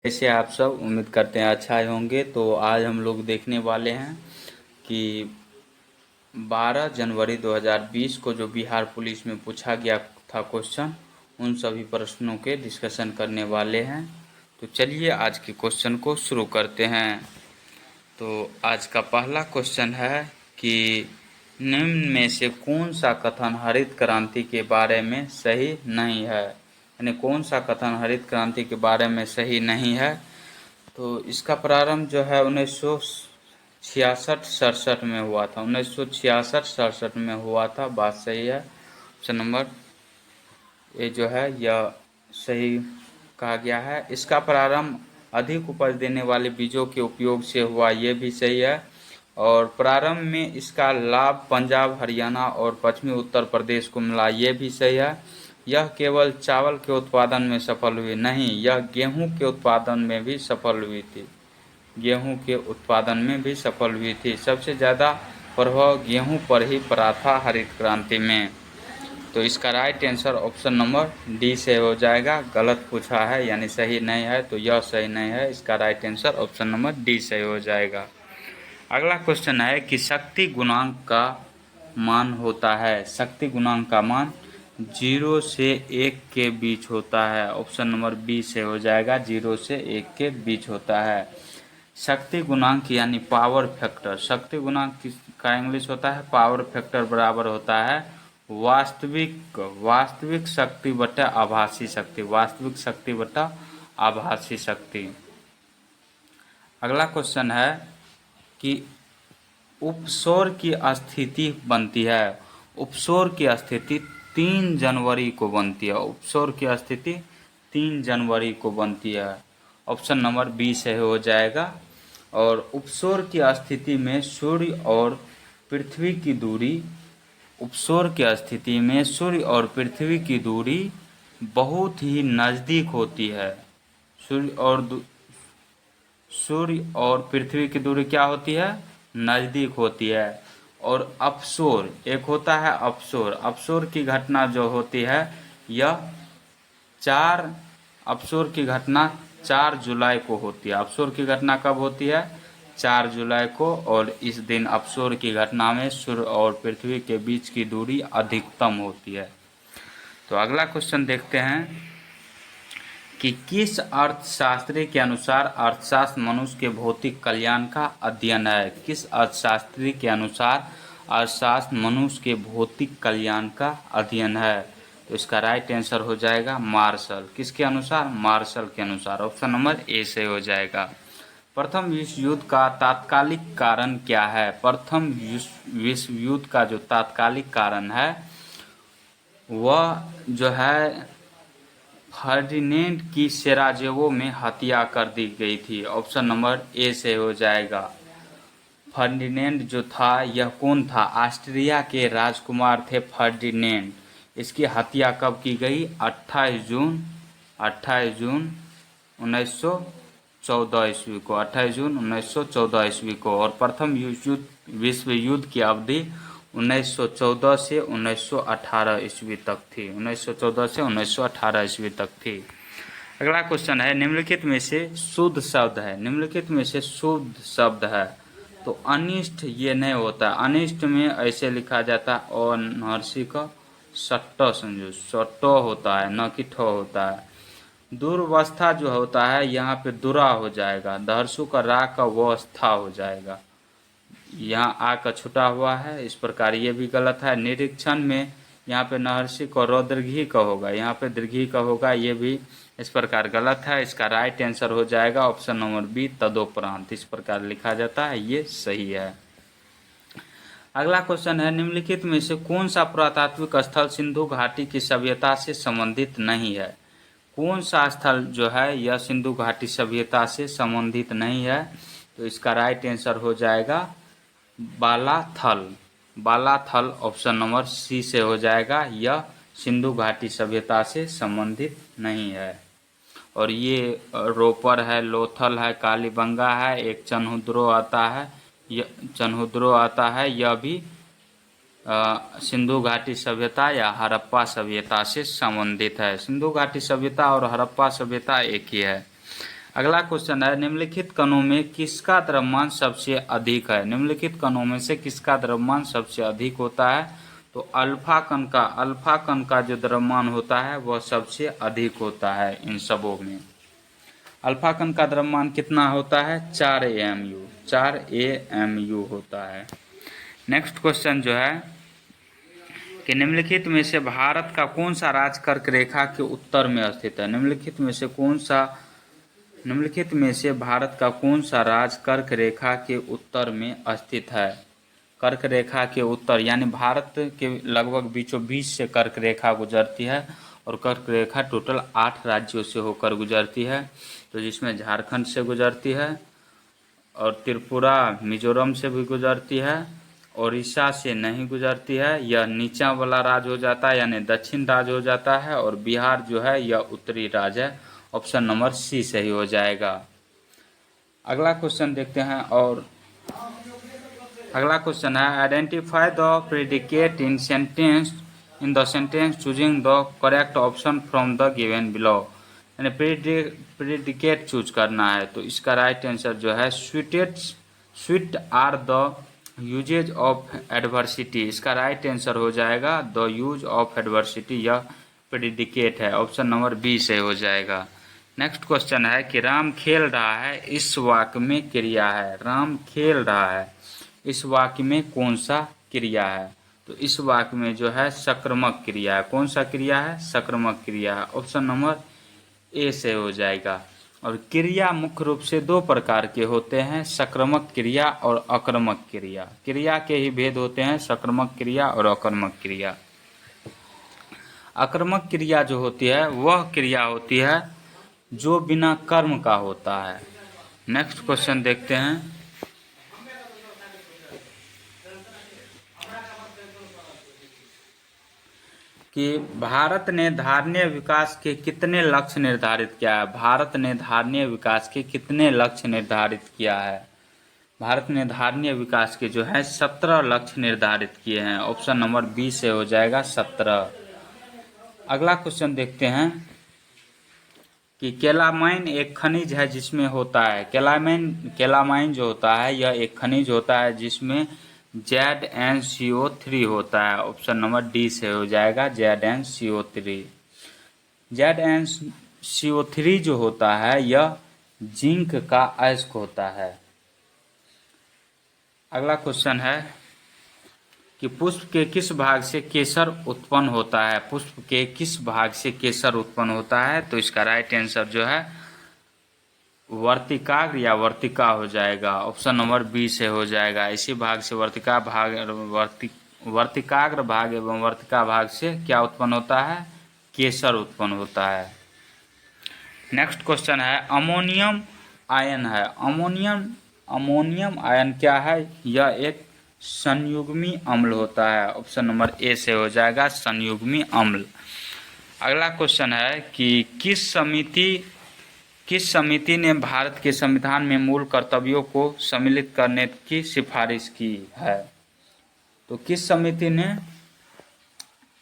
कैसे आप सब उम्मीद करते हैं अच्छा ही होंगे। तो आज हम लोग देखने वाले हैं कि 12 जनवरी 2020 को जो बिहार पुलिस में पूछा गया था क्वेश्चन, उन सभी प्रश्नों के डिस्कशन करने वाले हैं। तो चलिए आज के क्वेश्चन को शुरू करते हैं। तो आज का पहला क्वेश्चन है कि निम्न में से कौन सा कथन हरित क्रांति के बारे में सही नहीं है, यानी कौन सा कथन हरित क्रांति के बारे में सही नहीं है। तो इसका प्रारंभ जो है 1966-67 में हुआ था। 1966-67 में हुआ था, बात सही है। ऑप्शन नंबर ए जो है यह सही कहा गया है। इसका प्रारंभ अधिक उपज देने वाले बीजों के उपयोग से हुआ, ये भी सही है। और प्रारंभ में इसका लाभ पंजाब, हरियाणा और पश्चिमी उत्तर प्रदेश को मिला, ये भी सही है। यह केवल चावल के उत्पादन में सफल हुई नहीं, यह गेहूं के उत्पादन में भी सफल हुई थी। गेहूं के उत्पादन में भी सफल हुई थी। सबसे ज़्यादा प्रभाव गेहूं पर ही पड़ा था हरित क्रांति में। तो इसका right answer option number D से हो जाएगा। गलत पूछा है यानी सही नहीं है, तो यह सही नहीं है। इसका right answer option number D से हो जाएगा। अगला क्वेश्चन है कि शक्ति गुणांक का मान होता है। शक्ति गुणांक का मान 0 से 1 के बीच होता है। ऑप्शन नंबर बी से हो जाएगा, 0 से 1 के बीच होता है। शक्ति गुणांक यानी पावर फैक्टर, शक्ति गुणांक का इंग्लिश होता है पावर फैक्टर, बराबर होता है वास्तविक शक्ति बटा आभासी शक्ति, वास्तविक शक्ति बटा आभासी शक्ति। अगला क्वेश्चन है कि उपसौर की स्थिति बनती है। उपसौर की स्थिति 3 जनवरी को बनती है। उपसौर की स्थिति 3 जनवरी को बनती है। ऑप्शन नंबर बी से हो जाएगा। और उपसौर की स्थिति में सूर्य और पृथ्वी की दूरी, उपसौर की स्थिति में सूर्य और पृथ्वी की दूरी बहुत ही नज़दीक होती है। सूर्य और पृथ्वी की दूरी क्या होती है? नज़दीक होती है। और अपसौर एक होता है अपसौर, अपसौर की घटना जो होती है यह 4 अपसौर की घटना 4 जुलाई को होती है। अपसौर की घटना कब होती है? 4 जुलाई को। और इस दिन अपसौर की घटना में सूर्य और पृथ्वी के बीच की दूरी अधिकतम होती है। तो अगला क्वेश्चन देखते हैं कि किस अर्थशास्त्री के अनुसार अर्थशास्त्र मनुष्य के भौतिक कल्याण का अध्ययन है। किस अर्थशास्त्री के अनुसार अर्थशास्त्र मनुष्य के भौतिक कल्याण का अध्ययन है। तो इसका राइट आंसर हो जाएगा मार्शल। किसके अनुसार? मार्शल के अनुसार। ऑप्शन नंबर ए से हो जाएगा। प्रथम विश्व युद्ध का तात्कालिक कारण क्या है? प्रथम विश्व युद्ध का जो तात्कालिक कारण है वह जो है फर्डिनेंड की सेराजेवो में हत्या कर दी गई थी। ऑप्शन नंबर ए से हो जाएगा। फर्डिनेंड जो था यह कौन था? ऑस्ट्रिया के राजकुमार थे फर्डिनेंड। इसकी हत्या कब की गई? 28 जून 1914 ईस्वी को, 28 जून 1914 ईस्वी को। और प्रथम विश्व युद्ध की अवधि 1914 से 1918 ईस्वी तक थी। 1914 से 1918 ईस्वी तक थी। अगला क्वेश्चन है निम्नलिखित में से शुद्ध शब्द है। निम्नलिखित में से शुद्ध शब्द है। तो अनिष्ट ये नहीं होता। अनिष्ट में ऐसे लिखा जाता है अनहर्षी का सट्टो, समझो सट्टो होता है, न कि ठो होता है। दुर्वस्था जो होता है यहाँ पे दुरा हो जाएगा। दहर्षु का रा का वो स्था हो जाएगा। यहाँ आ का छुटा हुआ है, इस प्रकार ये भी गलत है। निरीक्षण में यहाँ पे नहर्षि को रो दीर्घी का होगा, यहाँ पे दीर्घी का होगा, ये भी इस प्रकार गलत है। इसका राइट आंसर हो जाएगा ऑप्शन नंबर बी तदोपरांत। इस प्रकार लिखा जाता है, ये सही है। अगला क्वेश्चन है निम्नलिखित में से कौन सा पुरातात्विक स्थल सिंधु घाटी की सभ्यता से संबंधित नहीं है। कौन सा स्थल जो है यह सिंधु घाटी सभ्यता से संबंधित नहीं है। तो इसका राइट आंसर हो जाएगा Balathal. Balathal option number C से हो जाएगा। यह सिंधु घाटी सभ्यता से संबंधित नहीं है। और ये रोपर है, लोथल है, कालीबंगा है, एक चन्हुद्रो आता है, यह चन्हुद्रो आता है, यह भी सिंधु घाटी सभ्यता या हड़प्पा सभ्यता से संबंधित है। सिंधु घाटी सभ्यता और हड़प्पा सभ्यता एक ही है। अगला क्वेश्चन है, निम्नलिखित कणों में किसका द्रव्यमान सबसे अधिक है? निम्नलिखित कणों में से किसका द्रव्यमान सबसे अधिक होता है? तो अल्फा कण का जो द्रव्यमान होता है वह सबसे अधिक होता है इन सबों में। अल्फा कण का द्रव्यमान कितना होता है? 4 AMU, 4 AMU होता है। नेक्स्ट क्वेश्चन जो है कि निम्नलिखित में से भारत का कौन सा राज्य कर्क रेखा के उत्तर में स्थित है? निम्नलिखित में से भारत का कौन सा राज्य कर्क रेखा के उत्तर में स्थित है? कर्क रेखा के उत्तर यानी भारत के लगभग बीचों बीच से कर्क रेखा गुजरती है और कर्क रेखा टोटल 8 राज्यों से होकर गुजरती है, तो जिसमें झारखंड से गुजरती है और त्रिपुरा मिजोरम से भी गुजरती है, उड़ीसा से नहीं गुजरती है, यह नीचा वाला राज्य हो जाता है यानी दक्षिण राज्य हो जाता है, और बिहार जो है यह उत्तरी राज्य है। ऑप्शन नंबर सी सही हो जाएगा। अगला क्वेश्चन देखते हैं, और अगला क्वेश्चन है, identify the predicate in the sentence choosing the correct option from the given below. यानी प्रेडिकेट चूज करना है, तो इसका राइट आंसर जो है sweet are the uses of adversity. इसका राइट आंसर हो जाएगा द यूज ऑफ एडवर्सिटी, यह प्रेडिकेट है। ऑप्शन नंबर बी से हो जाएगा। नेक्स्ट क्वेश्चन है कि राम खेल रहा है इस वाक्य में क्रिया है। राम खेल रहा है इस वाक्य में कौन सा क्रिया है? तो इस वाक्य में जो है सक्रामक क्रिया है। कौन सा क्रिया है? सक्रामक क्रिया है। ऑप्शन नंबर ए से हो जाएगा। और क्रिया मुख्य रूप से 2 प्रकार के होते हैं, सक्रामक क्रिया और आक्रामक क्रिया। क्रिया के ही भेद होते हैं, सक्रामक क्रिया और आक्रामक क्रिया। आक्रामक क्रिया जो होती है वह क्रिया होती है जो बिना कर्म का होता है। नेक्स्ट क्वेश्चन देखते हैं कि भारत ने धारणीय विकास के कितने लक्ष्य निर्धारित किया है? भारत ने धारणीय विकास के कितने लक्ष्य निर्धारित किया है? भारत ने धारणीय विकास के जो है 17 लक्ष्य निर्धारित किए हैं। ऑप्शन नंबर बी से हो जाएगा 17। अगला क्वेश्चन देखते हैं कि कैलामाइन एक खनिज है जिसमें होता है, कैलामाइन जो होता है यह एक खनिज होता है जिसमें ZnCO3 होता है। ऑप्शन नंबर डी से हो जाएगा ZnCO3। ZnCO3 जो होता है यह जिंक का अयस्क होता है। अगला क्वेश्चन है कि पुष्प के किस भाग से केसर उत्पन्न होता है? पुष्प के किस भाग से केसर उत्पन्न होता है? तो इसका राइट आंसर जो है वर्तिकाग्र या वर्तिका हो जाएगा। ऑप्शन नंबर बी से हो जाएगा। इसी भाग से वर्तिकाग्र भाग एवं वर्तिका भाग से क्या उत्पन्न होता है? केसर उत्पन्न होता है। नेक्स्ट क्वेश्चन है, अमोनियम आयन है। अमोनियम आयन क्या है? यह एक संयुग्मी अम्ल होता है। ऑप्शन नंबर ए से हो जाएगा संयुग्मी अम्ल। अगला क्वेश्चन है कि किस समिति ने भारत के संविधान में मूल कर्तव्यों को सम्मिलित करने की सिफारिश की है? तो किस समिति ने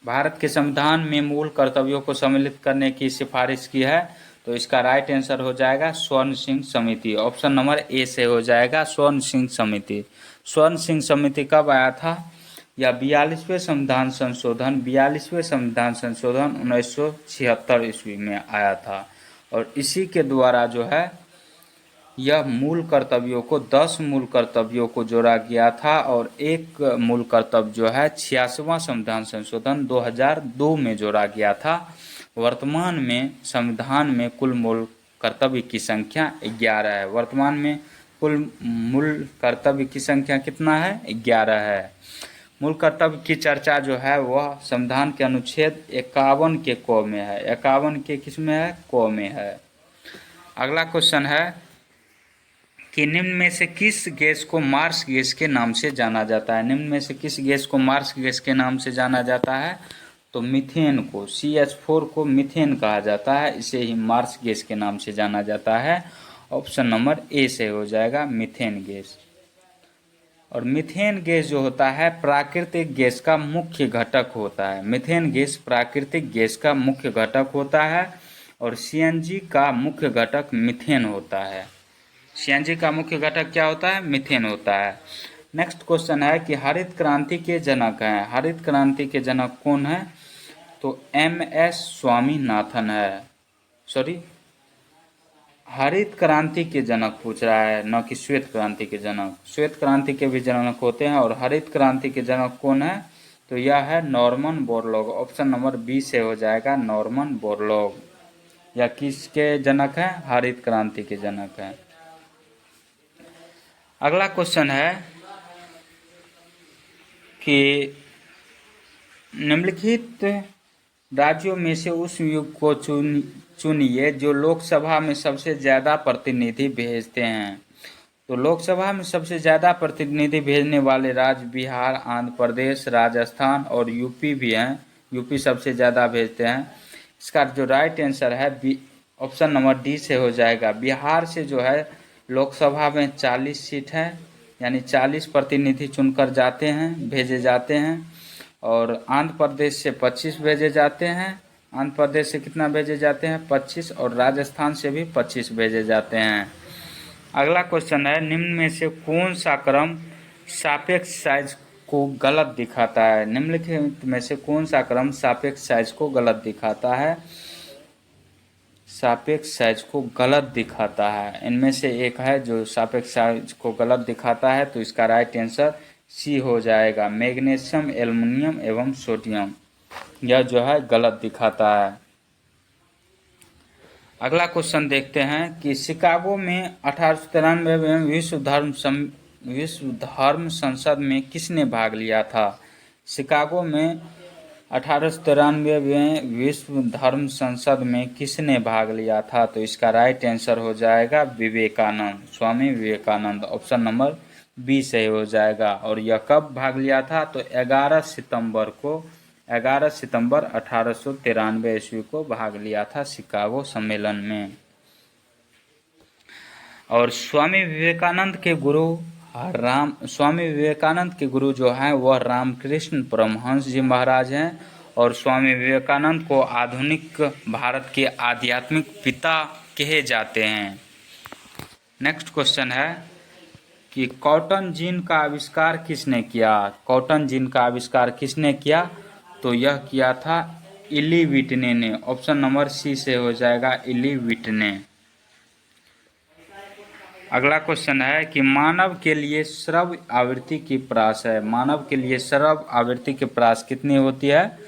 भारत के संविधान में मूल कर्तव्यों को सम्मिलित करने की सिफारिश की है? तो इसका राइट आंसर हो जाएगा स्वर्ण सिंह समिति। ऑप्शन नंबर ए से हो जाएगा स्वर्ण सिंह समिति। स्वर्ण सिंह समिति कब आया था? यह 42वें संविधान संशोधन 1976 ईस्वी में आया था, और इसी के द्वारा जो है यह मूल कर्तव्यों को 10 मूल कर्तव्यों को जोड़ा गया था, और एक मूल कर्तव्य जो है 86वां संविधान संशोधन 2002 में जोड़ा गया था। वर्तमान में संविधान में कुल मूल कर्तव्य की संख्या 11 है। वर्तमान में कुल मूल कर्तव्य की संख्या कितना है? 11 है। मूल कर्तव्य की चर्चा जो है वह संविधान के अनुच्छेद 51 के क में है। 51 के किस में है? क में है। अगला क्वेश्चन है कि निम्न में से किस गैस को मार्स गैस के नाम से जाना जाता है? निम्न में से किस गैस को मार्स गैस के नाम से जाना जाता है? तो मीथेन को, CH4 को मीथेन कहा जाता है, इसे ही मार्स गैस के नाम से जाना जाता है। ऑप्शन नंबर ए से हो जाएगा मीथेन गैस। और मीथेन गैस जो होता है प्राकृतिक गैस का मुख्य घटक होता है। मीथेन गैस प्राकृतिक गैस का मुख्य घटक होता है, और सीएनजी का मुख्य घटक मीथेन होता है। सीएनजी का मुख्य घटक क्या होता है? मीथेन होता है। नेक्स्ट क्वेश्चन है कि हरित क्रांति के जनक हैं। हरित क्रांति के जनक कौन है? तो एमएस स्वामीनाथन है। सॉरी, हरित क्रांति के जनक पूछ रहा है, न कि श्वेत क्रांति के जनक। श्वेत क्रांति के भी जनक होते हैं, और हरित क्रांति के जनक कौन है? तो यह है Norman Borlaug. Option number B से हो जाएगा नॉर्मन बोरलॉग। या किसके जनक हैं? हरित क्रांति के जनक हैं। अगला क्वेश्चन है कि निम्नलिखित राज्यों में से उस युग को चुनिए जो लोकसभा में सबसे ज़्यादा प्रतिनिधि भेजते हैं। तो लोकसभा में सबसे ज़्यादा प्रतिनिधि भेजने वाले राज्य बिहार, आंध्र प्रदेश, राजस्थान और यूपी भी हैं। यूपी सबसे ज़्यादा भेजते हैं। इसका जो राइट आंसर है ऑप्शन नंबर डी से हो जाएगा। बिहार से जो है लोकसभा में 40 सीट है, यानी 40 प्रतिनिधि चुनकर जाते हैं, भेजे जाते हैं। और आंध्र प्रदेश से 25 भेजे जाते हैं। आंध्र प्रदेश से कितना भेजे जाते हैं? 25। और राजस्थान से भी 25 भेजे जाते हैं। अगला क्वेश्चन है, निम्न में से कौन सा क्रम सापेक्ष साइज को गलत दिखाता है? निम्नलिखित में से कौन सा क्रम सापेक्ष साइज को गलत दिखाता है? सापेक्ष साइज को गलत दिखाता है, इनमें से एक है जो सापेक्ष साइज को गलत दिखाता है। तो इसका राइट आंसर सी हो जाएगा। मैग्नीशियम, एल्युमिनियम एवं सोडियम, यह जो है गलत दिखाता है। अगला क्वेश्चन देखते हैं कि शिकागो में 1893 में विश्व धर्म संसद में किसने भाग लिया था? शिकागो में 1893 में विश्व धर्म संसद में किसने भाग लिया था? तो इसका राइट आंसर हो जाएगा Vivekananda, Swami Vivekananda. Option number B से हो जाएगा। और यह कब भाग लिया था? तो 11 सितंबर 1893 ईस्वी को भाग लिया था शिकागो सम्मेलन में। और स्वामी विवेकानंद के गुरु जो हैं वह रामकृष्ण परमहंस जी महाराज हैं। और स्वामी विवेकानंद को आधुनिक भारत के आध्यात्मिक पिता कहे जाते हैं। नेक्स्ट क्वेश्चन है कि कॉटन जीन का आविष्कार किसने किया? कॉटन जीन का आविष्कार किसने किया? तो यह किया था इली व्हिटने ने। ऑप्शन नंबर सी से हो जाएगा इली व्हिटने। अगला क्वेश्चन है कि मानव के लिए श्रव्य आवृत्ति की परास है। मानव के लिए श्रव्य आवृत्ति की परास कितनी होती है?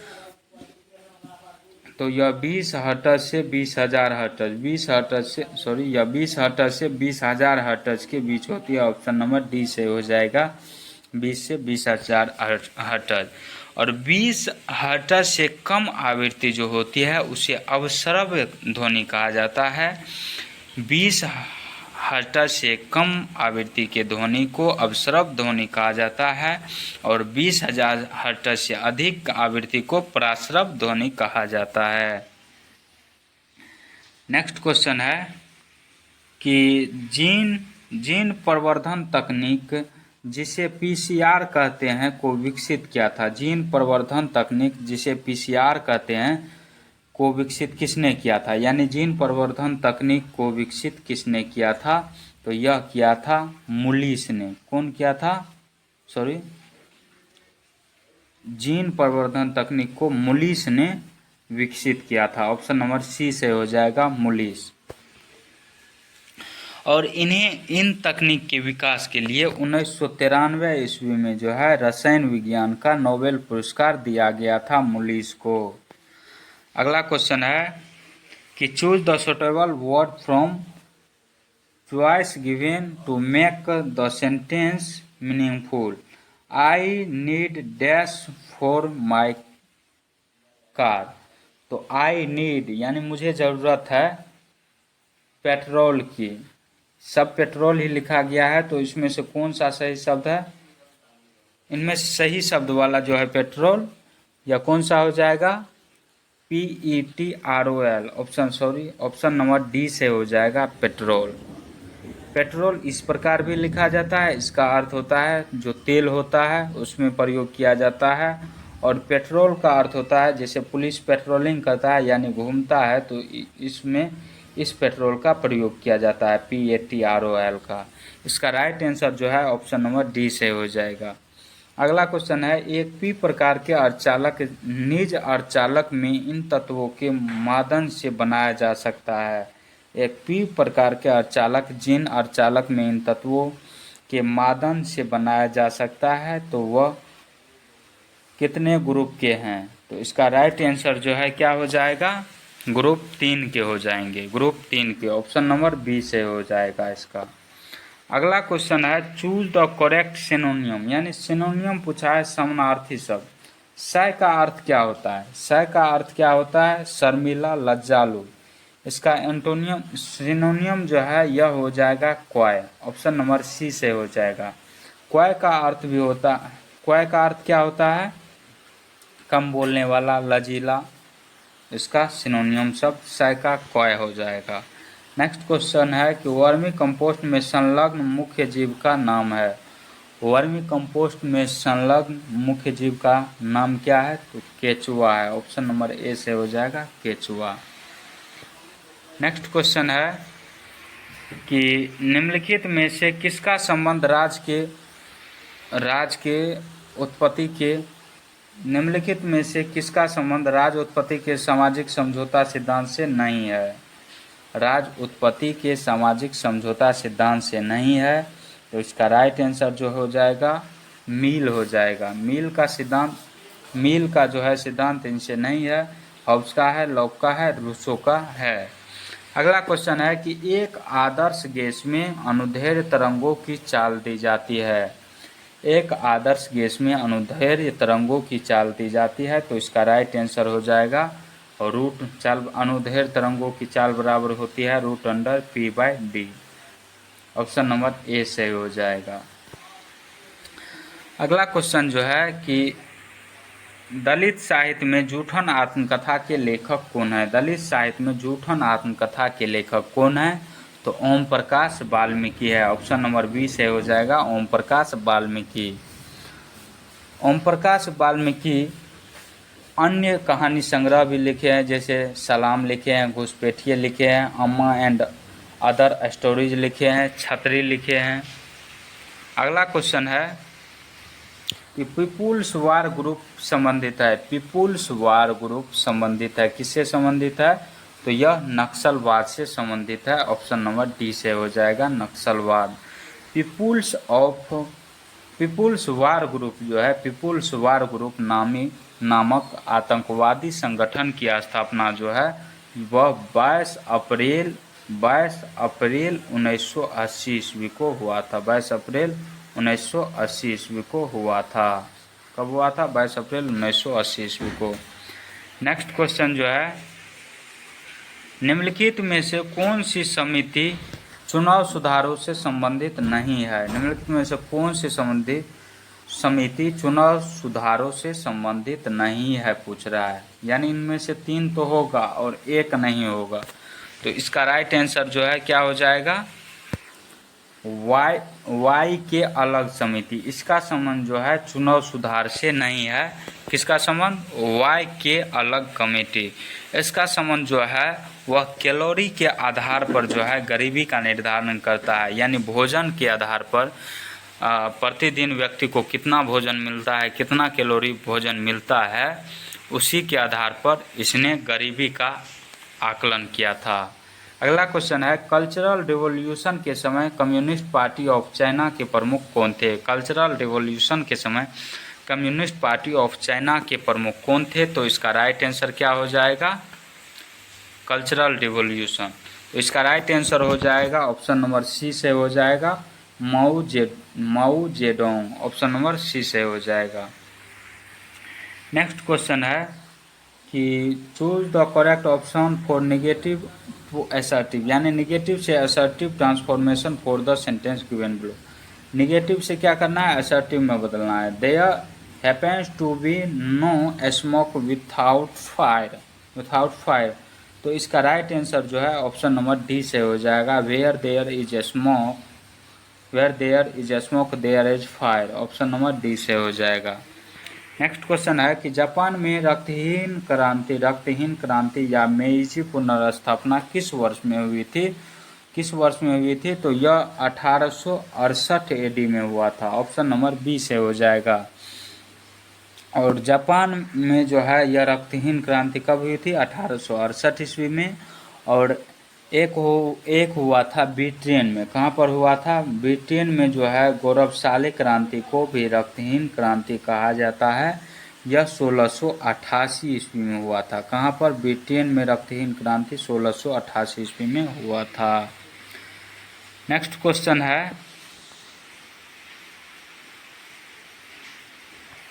तो यह 20 हर्ट्ज से 20,000 हर्ट्ज, 20 हर्ट्ज से 20,000 हर्ट्ज के बीच होती है। ऑप्शन नंबर डी से हो जाएगा 20 से 20,000 हर्ट्ज। और 20 हर्ट्ज से कम आवृत्ति जो होती है उसे अवश्रव्य ध्वनि कहा जाता है। 20 हर्ट्ज से कम आवृत्ति के ध्वनि को अवश्रव्य ध्वनि कहा जाता है। और 20,000 हर्ट्ज से अधिक आवृत्ति को पराश्रव्य ध्वनि कहा जाता है। नेक्स्ट क्वेश्चन है कि जीन प्रवर्धन तकनीक जिसे पीसीआर कहते हैं को विकसित किया था। जीन प्रवर्धन तकनीक जिसे पीसीआर कहते हैं को विकसित किसने किया था? यानी जीन प्रवर्धन तकनीक को विकसित किसने किया था? तो यह किया था मुलिस ने। कौन किया था? जीन प्रवर्धन तकनीक को मुलिस ने विकसित किया था। ऑप्शन नंबर सी से हो जाएगा मुलिस। और इन तकनीक के विकास के लिए 1993 ईस्वी में जो है रसायन विज्ञान का नोबेल पुरस्कार दिया गया था मुलिस को। अगला क्वेश्चन है कि choose the suitable word from choice given to make the sentence meaningful. I need dash for my car. तो आई नीड यानी मुझे ज़रूरत है पेट्रोल की। सब पेट्रोल ही लिखा गया है, तो इसमें से कौन सा सही शब्द है? इनमें सही शब्द वाला जो है पेट्रोल, या कौन सा हो जाएगा? PETROL। ऑप्शन नंबर डी से हो जाएगा पेट्रोल। पेट्रोल इस प्रकार भी लिखा जाता है, इसका अर्थ होता है जो तेल होता है उसमें प्रयोग किया जाता है। और पेट्रोल का अर्थ होता है जैसे पुलिस पेट्रोलिंग करता है यानी घूमता है, तो इसमें इस पेट्रोल का प्रयोग किया जाता है, PATROL का। इसका राइट आंसर जो है ऑप्शन नंबर डी से हो जाएगा। अगला क्वेश्चन है, एक पी प्रकार के अर्धचालक निज अर्धचालक में इन तत्वों के मादन से बनाया जा सकता है। एक पी प्रकार के अर्धचालक जिन अर्धचालक में इन तत्वों के मादन से बनाया जा सकता है तो वह कितने ग्रुप के हैं? तो इसका राइट आंसर जो है क्या हो जाएगा? ग्रुप 3 के हो जाएंगे, ग्रुप 3 के। ऑप्शन नंबर बी से हो जाएगा इसका। अगला क्वेश्चन है, चूज द करेक्ट सिनोनियम, यानी सिनोनियम पूछा है समानार्थी शब्द। सय का अर्थ क्या होता है? सय का अर्थ क्या होता है? शर्मिला, लज्जालु। इसका एंटोनियम सिनोनियम जो है यह हो जाएगा क्वाय। ऑप्शन नंबर सी से हो जाएगा। क्वाय का अर्थ भी होता है, क्वाय का अर्थ क्या होता है? कम बोलने वाला, लजीला। इसका सिनोनियम शब्द सय का क्वाय हो जाएगा। नेक्स्ट क्वेश्चन है कि वर्मी कंपोस्ट में संलग्न मुख्य जीव का नाम है। वर्मी कंपोस्ट में संलग्न मुख्य जीव का नाम क्या है? तो केचुआ है। ऑप्शन नंबर ए से हो जाएगा केचुआ। नेक्स्ट क्वेश्चन है कि निम्नलिखित में से किसका संबंध निम्नलिखित में से किसका संबंध राज्य उत्पत्ति के सामाजिक समझौता सिद्धांत से नहीं है? राज्य उत्पत्ति के सामाजिक समझौता सिद्धांत से नहीं है, तो इसका राइट आंसर जो हो जाएगा मील हो जाएगा। मील का जो है सिद्धांत इनसे नहीं है। हॉब्स का है, लॉक का है, रूसो का है। अगला क्वेश्चन है कि एक आदर्श गैस में अनुदैर्ध्य तरंगों की चाल दी जाती है। एक आदर्श गैस में अनुदैर्ध्य तरंगों की चाल दी जाती है, तो इसका राइट आंसर हो जाएगा रूट चाल। अनुदैर्ध्य तरंगों की चाल बराबर होती है √P/d। ऑप्शन नंबर ए से हो जाएगा। अगला क्वेश्चन जो है कि दलित साहित्य में जूठन आत्मकथा के लेखक कौन है? दलित साहित्य में जूठन आत्मकथा के लेखक कौन है? तो ओम प्रकाश वाल्मीकि है। ऑप्शन नंबर बी से हो जाएगा ओम प्रकाश वाल्मीकि। ओम प्रकाश वाल्मीकि अन्य कहानी संग्रह भी लिखे हैं, जैसे सलाम लिखे हैं, घुसपैठिए लिखे हैं, अम्मा एंड अदर स्टोरीज लिखे हैं, छतरी लिखे हैं। अगला क्वेश्चन है कि पीपुल्स वार ग्रुप संबंधित है। पीपुल्स वार ग्रुप संबंधित है, किससे संबंधित है? तो यह नक्सलवाद से संबंधित है। ऑप्शन नंबर डी से हो जाएगा नक्सलवाद। पीपुल्स वार ग्रुप जो है, पीपुल्स वार ग्रुप नामक आतंकवादी संगठन की स्थापना जो है वह 22 अप्रैल 1980 ईस्वी को हुआ था। 22 अप्रैल 1980 ईस्वी को हुआ था। कब हुआ था? 22 अप्रैल 1980 ईस्वी को। नेक्स्ट क्वेश्चन जो है, निम्नलिखित में से कौन सी समिति चुनाव सुधारों से संबंधित नहीं है? निम्नलिखित में से कौन सी समिति चुनाव सुधारों से संबंधित नहीं है पूछ रहा है, यानी इनमें से 3 तो होगा और 1 नहीं होगा। तो इसका राइट आंसर जो है क्या हो जाएगा? वाई के अलग समिति। इसका संबंध जो है चुनाव सुधार से नहीं है। किसका संबंध? वाई के अलग कमेटी। इसका संबंध जो है वह कैलोरी के आधार पर जो है गरीबी का निर्धारण करता है, यानी भोजन के आधार पर प्रतिदिन व्यक्ति को कितना भोजन मिलता है, कितना कैलोरी भोजन मिलता है, उसी के आधार पर इसने गरीबी का आकलन किया था। अगला क्वेश्चन है, कल्चरल रिवॉल्यूशन के समय कम्युनिस्ट पार्टी ऑफ चाइना के प्रमुख कौन थे? कल्चरल रिवॉल्यूशन के समय कम्युनिस्ट पार्टी ऑफ चाइना के प्रमुख कौन थे? तो इसका राइट आंसर क्या हो जाएगा? Cultural revolution. तो इसका राइट आंसर हो जाएगा ऑप्शन नंबर सी से हो जाएगा Mao Zedong. Option number C से हो जाएगा। नेक्स्ट क्वेश्चन है कि choose the correct option for negative to assertive, यानी नेगेटिव से assertive transformation for the sentence given below. Negative से क्या करना है? असर्टिव में बदलना है। There happens to be no smoke without fire. तो इसका राइट आंसर जो है ऑप्शन नंबर डी से हो जाएगा where there is smoke there is fire. Option number D से हो जाएगा। नेक्स्ट क्वेश्चन है कि जापान में रक्तहीन क्रांति या मेइजी पुनर्स्थापना किस वर्ष में हुई थी? किस वर्ष में हुई थी? तो यह 1868 एडी में हुआ था। ऑप्शन नंबर बी से हो जाएगा। और जापान में जो है यह रक्तहीन क्रांति कब हुई थी? 1868 ईस्वी में। और एक हुआ था ब्रिटेन में। कहाँ पर हुआ था? ब्रिटेन में जो है गौरवशाली क्रांति को भी रक्तहीन क्रांति कहा जाता है। यह 1688 ईस्वी में हुआ था। कहाँ पर? ब्रिटेन में रक्तहीन क्रांति 1688 ईस्वी में हुआ था। नेक्स्ट क्वेश्चन है,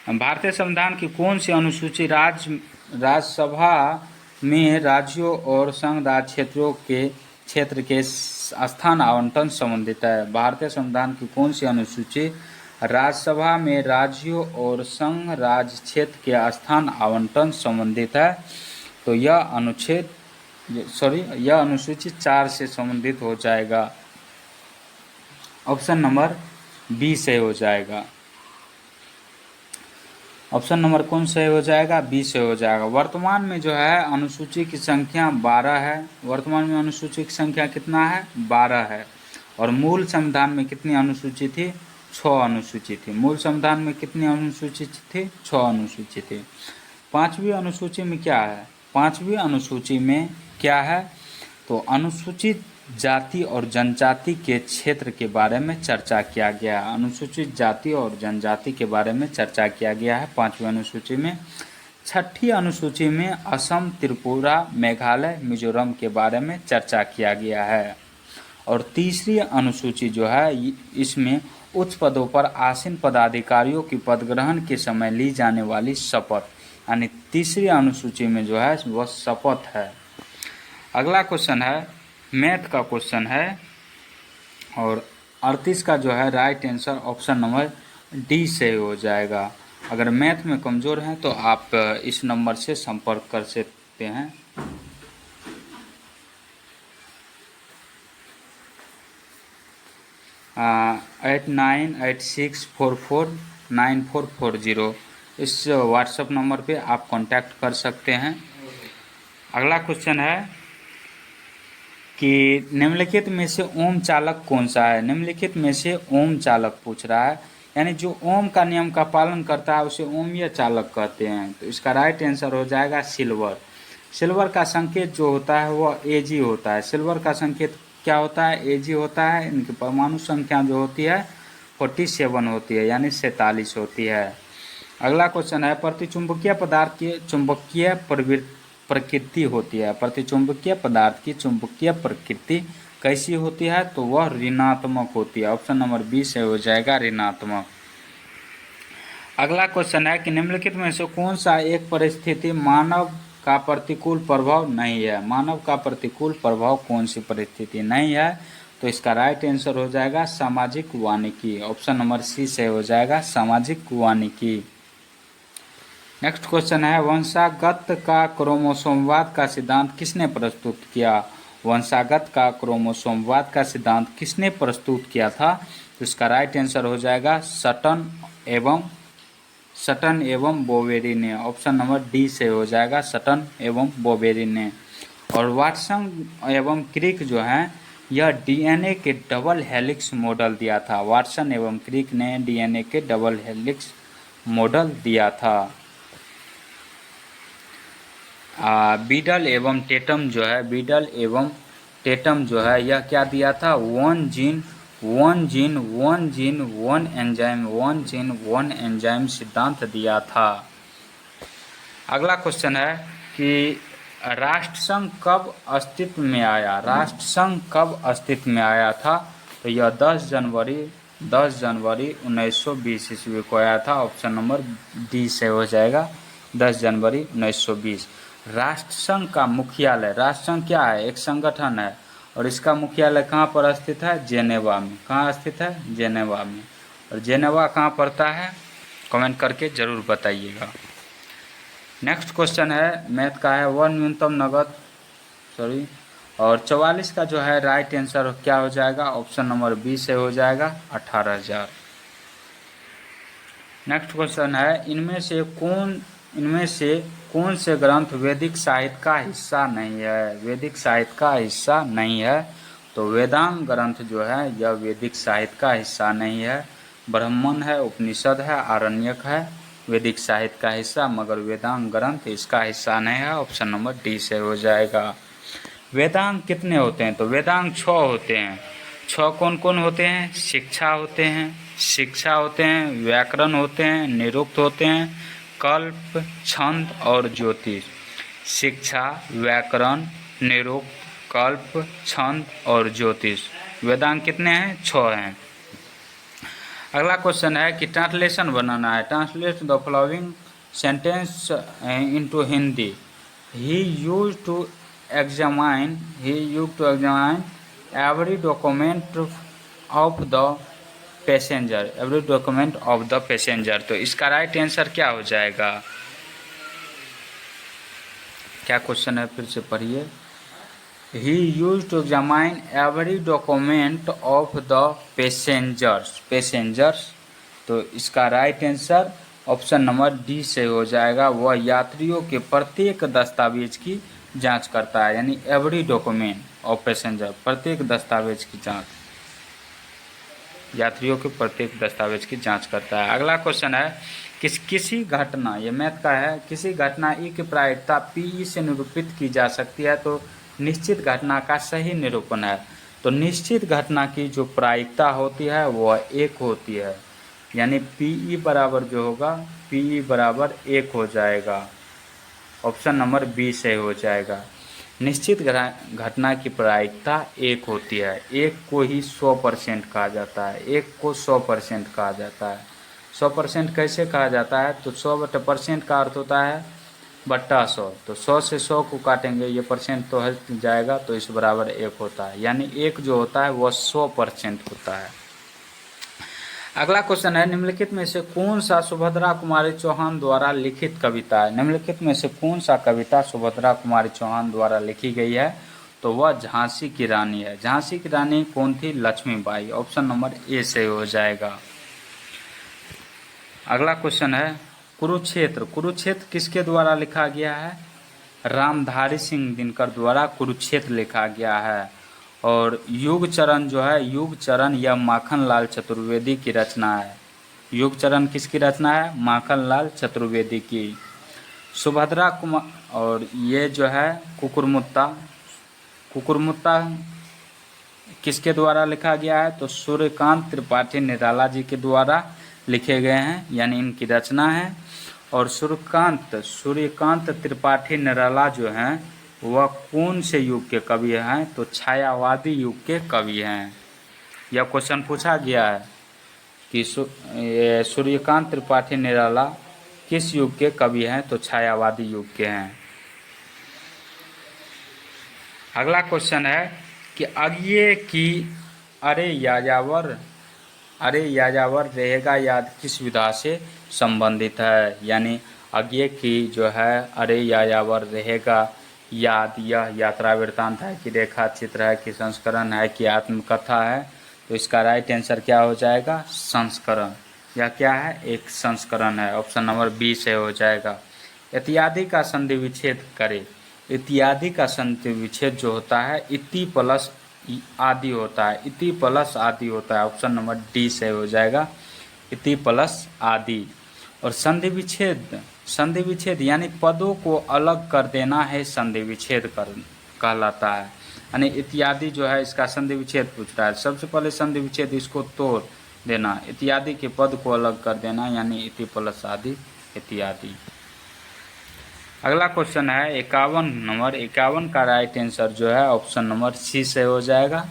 भारतीय संविधान की कौन सी अनुसूची राज्यसभा में राज्यों और संघ राज्य क्षेत्र के स्थान आवंटन संबंधित है? भारतीय संविधान की कौन सी अनुसूची राज्यसभा में राज्यों और संघ राज्य क्षेत्र के स्थान आवंटन संबंधित है? तो यह अनुसूची 4 से संबंधित हो जाएगा। ऑप्शन नंबर बी से हो जाएगा। ऑप्शन नंबर कौन से हो जाएगा? बी से हो जाएगा। वर्तमान में जो है अनुसूची की संख्या 12 है। वर्तमान में अनुसूची की संख्या कितना है? 12 है। और मूल संविधान में कितनी अनुसूची थी? 6 अनुसूची थी। मूल संविधान में कितनी अनुसूची थी? 6 अनुसूची थी। 5वीं अनुसूची में क्या है? 5वीं अनुसूची में क्या है? तो अनुसूचित जाति और जनजाति के क्षेत्र के बारे में चर्चा किया गया है। अनुसूचित जाति और जनजाति के बारे में चर्चा किया गया है 5वीं अनुसूची में। 6ठी अनुसूची में असम, त्रिपुरा, मेघालय, मिजोरम के बारे में चर्चा किया गया है। और 3री अनुसूची जो है इसमें उच्च पदों पर आसीन पदाधिकारियों की पदग्रहण के समय ली जाने वाली शपथ, यानी 3री अनुसूची में जो है वह शपथ है। अगला क्वेश्चन है, मैथ का क्वेश्चन है और 38 का जो है right answer option number D से हो जाएगा। अगर मैथ में कमज़ोर हैं तो आप इस नंबर से संपर्क कर सकते हैं। आ, 8986449440 इस व्हाट्सएप नंबर पे आप कांटेक्ट कर सकते हैं। अगला क्वेश्चन है कि निम्नलिखित में से ओम चालक कौन सा है? निम्नलिखित में से ओम चालक पूछ रहा है, यानी जो ओम का नियम का पालन करता है उसे ओमीय चालक कहते हैं। तो इसका राइट आंसर हो जाएगा सिल्वर। सिल्वर का संकेत जो होता है वह Ag होता है। सिल्वर का संकेत क्या होता है? Ag होता है। इनकी परमाणु संख्या जो होती है 47 होती है, यानी 47 होती है। अगला क्वेश्चन है, प्रतिचुंबकीय पदार्थ की चुंबकीय प्रकृति होती है। प्रतिचुंबकीय पदार्थ की चुंबकीय प्रकृति कैसी होती है? तो वह ऋणात्मक होती है। ऑप्शन नंबर बी से हो जाएगा ऋणात्मक। अगला क्वेश्चन है कि निम्नलिखित में से कौन सा एक परिस्थिति मानव का प्रतिकूल प्रभाव नहीं है? मानव का प्रतिकूल प्रभाव कौन सी परिस्थिति नहीं है? तो इसका राइट आंसर हो जाएगा सामाजिक वानिकी। ऑप्शन नंबर सी से हो जाएगा सामाजिक वानिकी। नेक्स्ट क्वेश्चन है, वंशागत का क्रोमोसोमवाद का सिद्धांत किसने प्रस्तुत किया? वंशागत का क्रोमोसोमवाद का सिद्धांत किसने प्रस्तुत किया था? तो इसका राइट आंसर हो जाएगा सटन एवं बोवेरी ने। ऑप्शन नंबर डी से हो जाएगा सटन एवं बोवेरी ने। और वाटसन एवं क्रिक जो हैं यह डीएनए के डबल हेलिक्स मॉडल दिया था। वाटसन एवं क्रिक ने डीएनए के डबल हेलिक्स मॉडल दिया था। बीडल एवं टेटम जो है यह क्या दिया था? वन जीन वन एंजाइम सिद्धांत दिया था। अगला क्वेश्चन है कि राष्ट्रसंघ कब अस्तित्व में आया? राष्ट्रसंघ कब अस्तित्व में आया था? तो यह 10 जनवरी 1920 ईस्वी को आया था। ऑप्शन नंबर डी से हो जाएगा 10 जनवरी 1920। राष्ट्रसंघ का मुख्यालय, राष्ट्रसंघ क्या है? एक संगठन है और इसका मुख्यालय कहाँ पर स्थित है? जेनेवा में। कहाँ स्थित है? जेनेवा में। और जेनेवा कहाँ पड़ता है? कमेंट करके जरूर बताइएगा। नेक्स्ट क्वेश्चन है मैथ का है, और 44 का जो है राइट आंसर क्या हो जाएगा? ऑप्शन नंबर बी से हो जाएगा 18,000। नेक्स्ट क्वेश्चन है, इनमें से कौन से ग्रंथ वैदिक साहित्य का हिस्सा नहीं है? वैदिक साहित्य का हिस्सा नहीं है, तो वेदांग ग्रंथ जो है यह वैदिक साहित्य का हिस्सा नहीं है। ब्राह्मण है, उपनिषद है, आरण्यक है, वैदिक साहित्य का हिस्सा, मगर वेदांग ग्रंथ इसका हिस्सा नहीं है। ऑप्शन नंबर डी से हो जाएगा। वेदांग कितने होते हैं? तो वेदांग 6 होते हैं। 6 कौन कौन होते हैं? शिक्षा होते हैं, व्याकरण होते हैं, निरुक्त होते हैं, कल्प, छंद और ज्योतिष। शिक्षा, व्याकरण, निरुक्त, कल्प, छंद और ज्योतिष। वेदांग कितने हैं? 6 हैं। अगला क्वेश्चन है कि ट्रांसलेशन बनाना है। Translate the following sentence into Hindi. He used to examine every document of the passenger। तो इसका राइट आंसर क्या हो जाएगा? क्या क्वेश्चन है, फिर से पढ़िए। He used to examine every document of the passengers. तो इसका right answer option number D से हो जाएगा। वह यात्रियों के प्रत्येक दस्तावेज की जांच करता है, यानी एवरी डॉक्यूमेंट ऑफ पैसेंजर, प्रत्येक दस्तावेज की जांच, यात्रियों के प्रत्येक दस्तावेज की जांच करता है। अगला क्वेश्चन है, किसी घटना, ये मैथ का है, किसी घटना ई की प्रायिकता पी से निरूपित की जा सकती है, तो निश्चित घटना का सही निरूपण है। तो निश्चित घटना की जो प्रायिकता होती है वह 1 होती है, यानी पी बराबर जो होगा पी बराबर 1 हो जाएगा। ऑप्शन नंबर बी से हो जाएगा। निश्चित घटना की प्रायिकता 1 होती है। 1 को ही 100% कहा जाता है, 1 को 100% कहा जाता है। 100% कैसे कहा जाता है? तो 100% का अर्थ होता है बट्टा 100, तो 100 से 100 को काटेंगे, ये परसेंट तो हट जाएगा, तो इस बराबर 1 होता है, यानी 1 जो होता है वह 100% होता है। अगला क्वेश्चन है, निम्नलिखित में से कौन सा सुभद्रा कुमारी चौहान द्वारा लिखित कविता है? निम्नलिखित में से कौन सा कविता सुभद्रा कुमारी चौहान द्वारा लिखी गई है? तो वह झांसी की रानी है। झांसी की रानी कौन थी? लक्ष्मीबाई। ऑप्शन नंबर ए से हो जाएगा। अगला क्वेश्चन है, कुरुक्षेत्र किसके द्वारा लिखा गया है? रामधारी सिंह दिनकर द्वारा कुरुक्षेत्र लिखा गया है। और युग चरण जो है, युग चरण यह माखनलाल चतुर्वेदी की रचना है। युग चरण किसकी रचना है? माखनलाल चतुर्वेदी की। सुभद्रा कुमार, और ये जो है कुकुरमुत्ता किसके द्वारा लिखा गया है? तो सूर्यकांत त्रिपाठी निराला जी के द्वारा लिखे गए हैं, यानी इनकी रचना है। और सूर्यकांत त्रिपाठी निराला जो हैं वह कौन से युग के कवि हैं? तो छायावादी युग के कवि हैं। यह क्वेश्चन पूछा गया है कि सूर्यकांत त्रिपाठी निराला किस युग के कवि हैं? तो छायावादी युग के हैं। अगला क्वेश्चन है कि अज्ञे की अरे यायावर रहेगा याद किस विधा से संबंधित है? यानी अज्ञे की जो है अरे यायावर रहेगा याद, यह यात्रा वृत्तांत है कि रेखा चित्र है कि संस्करण है कि आत्मकथा है? तो इसका राइट आंसर क्या हो जाएगा? संस्करण। यह क्या है? एक संस्करण है। ऑप्शन नंबर बी से हो जाएगा। इत्यादि का संधि विच्छेद करें। इत्यादि का संधि विच्छेद जो होता है इति प्लस आदि होता है, इति प्लस आदि होता है। ऑप्शन नंबर डी से हो जाएगा, इति प्लस आदि। और संधि विच्छेद यानी पदों को अलग कर देना है, संधि विच्छेद कहलाता है। यानी इत्यादि जो है इसका संधि विच्छेद पूछ रहा है। सबसे पहले संधि विच्छेद इसको तोड़ देना, इत्यादि के पद को अलग कर देना, यानी इति प्लस आदि इत्यादि। अगला क्वेश्चन है 51 का राइट आंसर जो है ऑप्शन नंबर सी से हो जाएगा।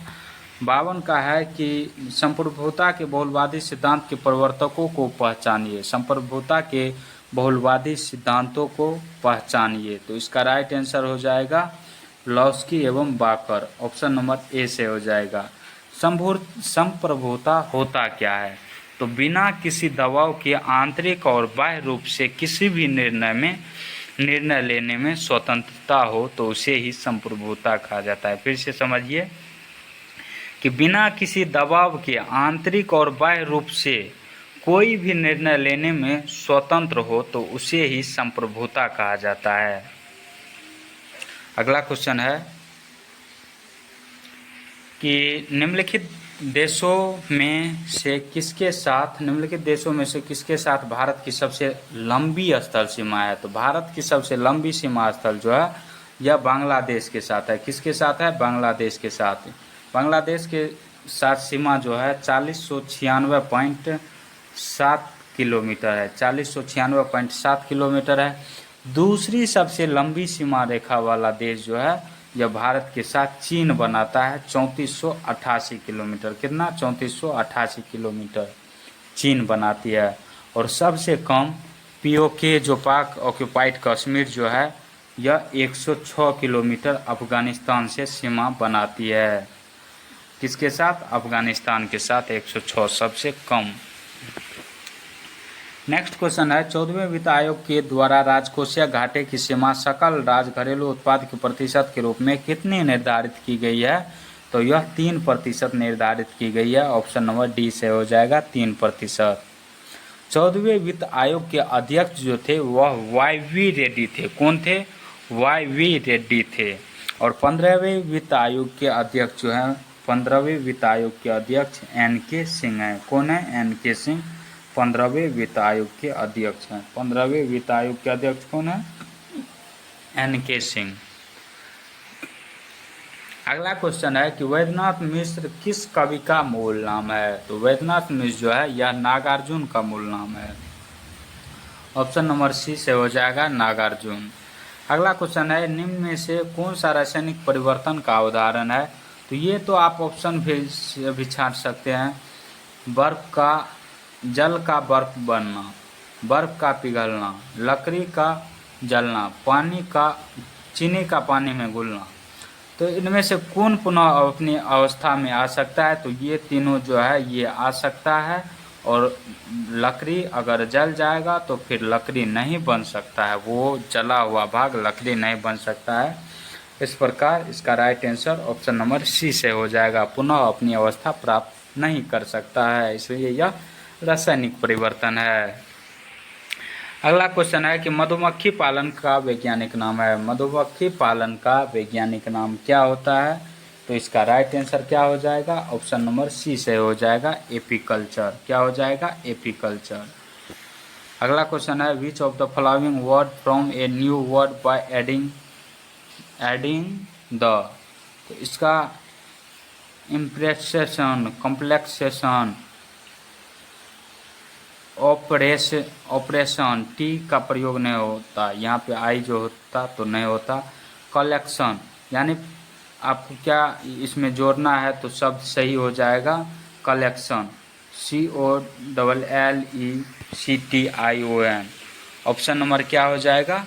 52 का है कि संप्रभुता के बहुलवादी सिद्धांत के प्रवर्तकों को पहचानिए। संप्रभुता के बहुलवादी सिद्धांतों को पहचानिए। तो इसका राइट आंसर हो जाएगा लॉस्की एवं बाकर। ऑप्शन नंबर ए से हो जाएगा। संप्रभुता होता क्या है? तो बिना किसी दबाव के आंतरिक और बाह्य रूप से किसी भी निर्णय लेने में स्वतंत्रता हो तो उसे ही संप्रभुता कहा जाता है। फिर से समझिए कि बिना किसी दबाव के आंतरिक और बाह्य रूप से कोई भी निर्णय लेने में स्वतंत्र हो तो उसे ही संप्रभुता कहा जाता है। अगला क्वेश्चन है कि निम्नलिखित देशों में से किसके साथ भारत की सबसे लंबी स्थल सीमा है? तो भारत की सबसे लंबी सीमा स्थल जो है यह बांग्लादेश के साथ है। किसके साथ है? बांग्लादेश के साथ। बांग्लादेश के साथ सीमा जो है 4096.7 किलोमीटर है। 4096.7 किलोमीटर है। दूसरी सबसे लंबी सीमा रेखा वाला देश जो है यह भारत के साथ चीन बनाता है। 3488 किलोमीटर। कितना? 3488 किलोमीटर चीन बनाती है। और सबसे कम पीओके जो पाक ऑक्यूपाइड कश्मीर जो है यह 106 किलोमीटर अफगानिस्तान से सीमा बनाती है। किसके साथ? अफगानिस्तान के साथ 106 सबसे कम। नेक्स्ट क्वेश्चन है 14वें वित्त आयोग के द्वारा राजकोषीय घाटे की सीमा सकल राज्य घरेलू उत्पाद के प्रतिशत के रूप में कितनी निर्धारित की गई है? तो यह 3% निर्धारित की गई है। ऑप्शन नंबर डी से हो जाएगा 3%। 14वें वित्त आयोग के अध्यक्ष जो थे वह वाई.वी. रेड्डी थे। कौन थे? वाई.वी. रेड्डी थे। और 15वें वित्त आयोग के अध्यक्ष जो है 15वें वित्त आयोग के अध्यक्ष एन.के. सिंह हैं। कौन है? एन.के. सिंह 15वें वित्त आयोग के अध्यक्ष हैं। 15वें वित्त आयोग के अध्यक्ष कौन है? एन.के. सिंह। अगला क्वेश्चन है कि वैद्यनाथ मिश्र किस कवि का मूल नाम है? तो वैद्यनाथ मिश्र जो है यह नागार्जुन का मूल नाम है। ऑप्शन नंबर सी से हो जाएगा नागार्जुन। अगला क्वेश्चन है निम्न में से कौन सा रासायनिक परिवर्तन का उदाहरण है? तो ये तो आप ऑप्शन भी छांट सकते हैं। जल का बर्फ बनना, बर्फ का पिघलना, लकड़ी का जलना, चीनी का पानी में घुलना। तो इनमें से कौन पुनः अपनी अवस्था में आ सकता है? तो ये तीनों जो है ये आ सकता है। और लकड़ी अगर जल जाएगा तो फिर लकड़ी नहीं बन सकता है। वो जला हुआ भाग लकड़ी नहीं बन सकता है। इस प्रकार इसका right answer option number C से हो जाएगा। पुनः अपनी अवस्था प्राप्त नहीं कर सकता है, इसलिए यह रासायनिक परिवर्तन है। अगला क्वेश्चन है कि मधुमक्खी पालन का वैज्ञानिक नाम है। मधुमक्खी पालन का वैज्ञानिक नाम क्या होता है? तो इसका राइट आंसर क्या हो जाएगा? ऑप्शन नंबर सी से हो जाएगा एपीकल्चर। क्या हो जाएगा? एपीकल्चर। अगला क्वेश्चन है which of the following word from a new word by adding the. तो इसका इम्प्रेशन, कॉम्प्लेक्सेशन, ऑपरेशन टी का प्रयोग नहीं होता। यहाँ पे आई जो होता तो नहीं होता। कलेक्शन यानी आपको क्या इसमें जोड़ना है तो शब्द सही हो जाएगा कलेक्शन। COLLECTION। ऑप्शन नंबर क्या हो जाएगा?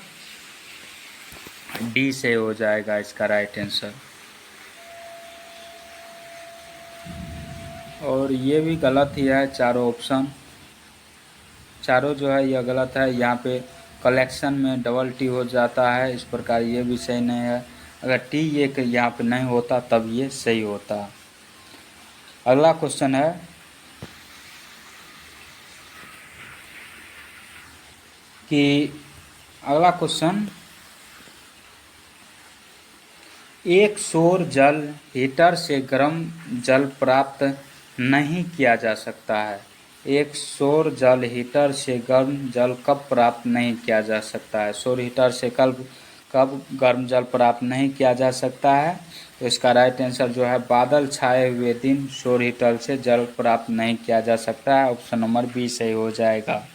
डी से हो जाएगा इसका राइट आंसर। और ये भी गलत ही है। चारों ऑप्शन चारों जो है यह गलत है। यहाँ पे कलेक्शन में डबल टी हो जाता है, इस प्रकार ये भी सही नहीं है। अगर टी ये यहाँ पे नहीं होता तब ये सही होता। अगला क्वेश्चन है कि अगला क्वेश्चन एक सौर जल हीटर से गर्म जल प्राप्त नहीं किया जा सकता है। एक सौर जल हीटर से गर्म जल कब प्राप्त नहीं किया जा सकता है? सौर हीटर से कब गर्म जल प्राप्त नहीं किया जा सकता है? तो इसका राइट आंसर जो है बादल छाए हुए दिन सौर हीटर से जल प्राप्त नहीं किया जा सकता है। ऑप्शन नंबर बी सही हो जाएगा।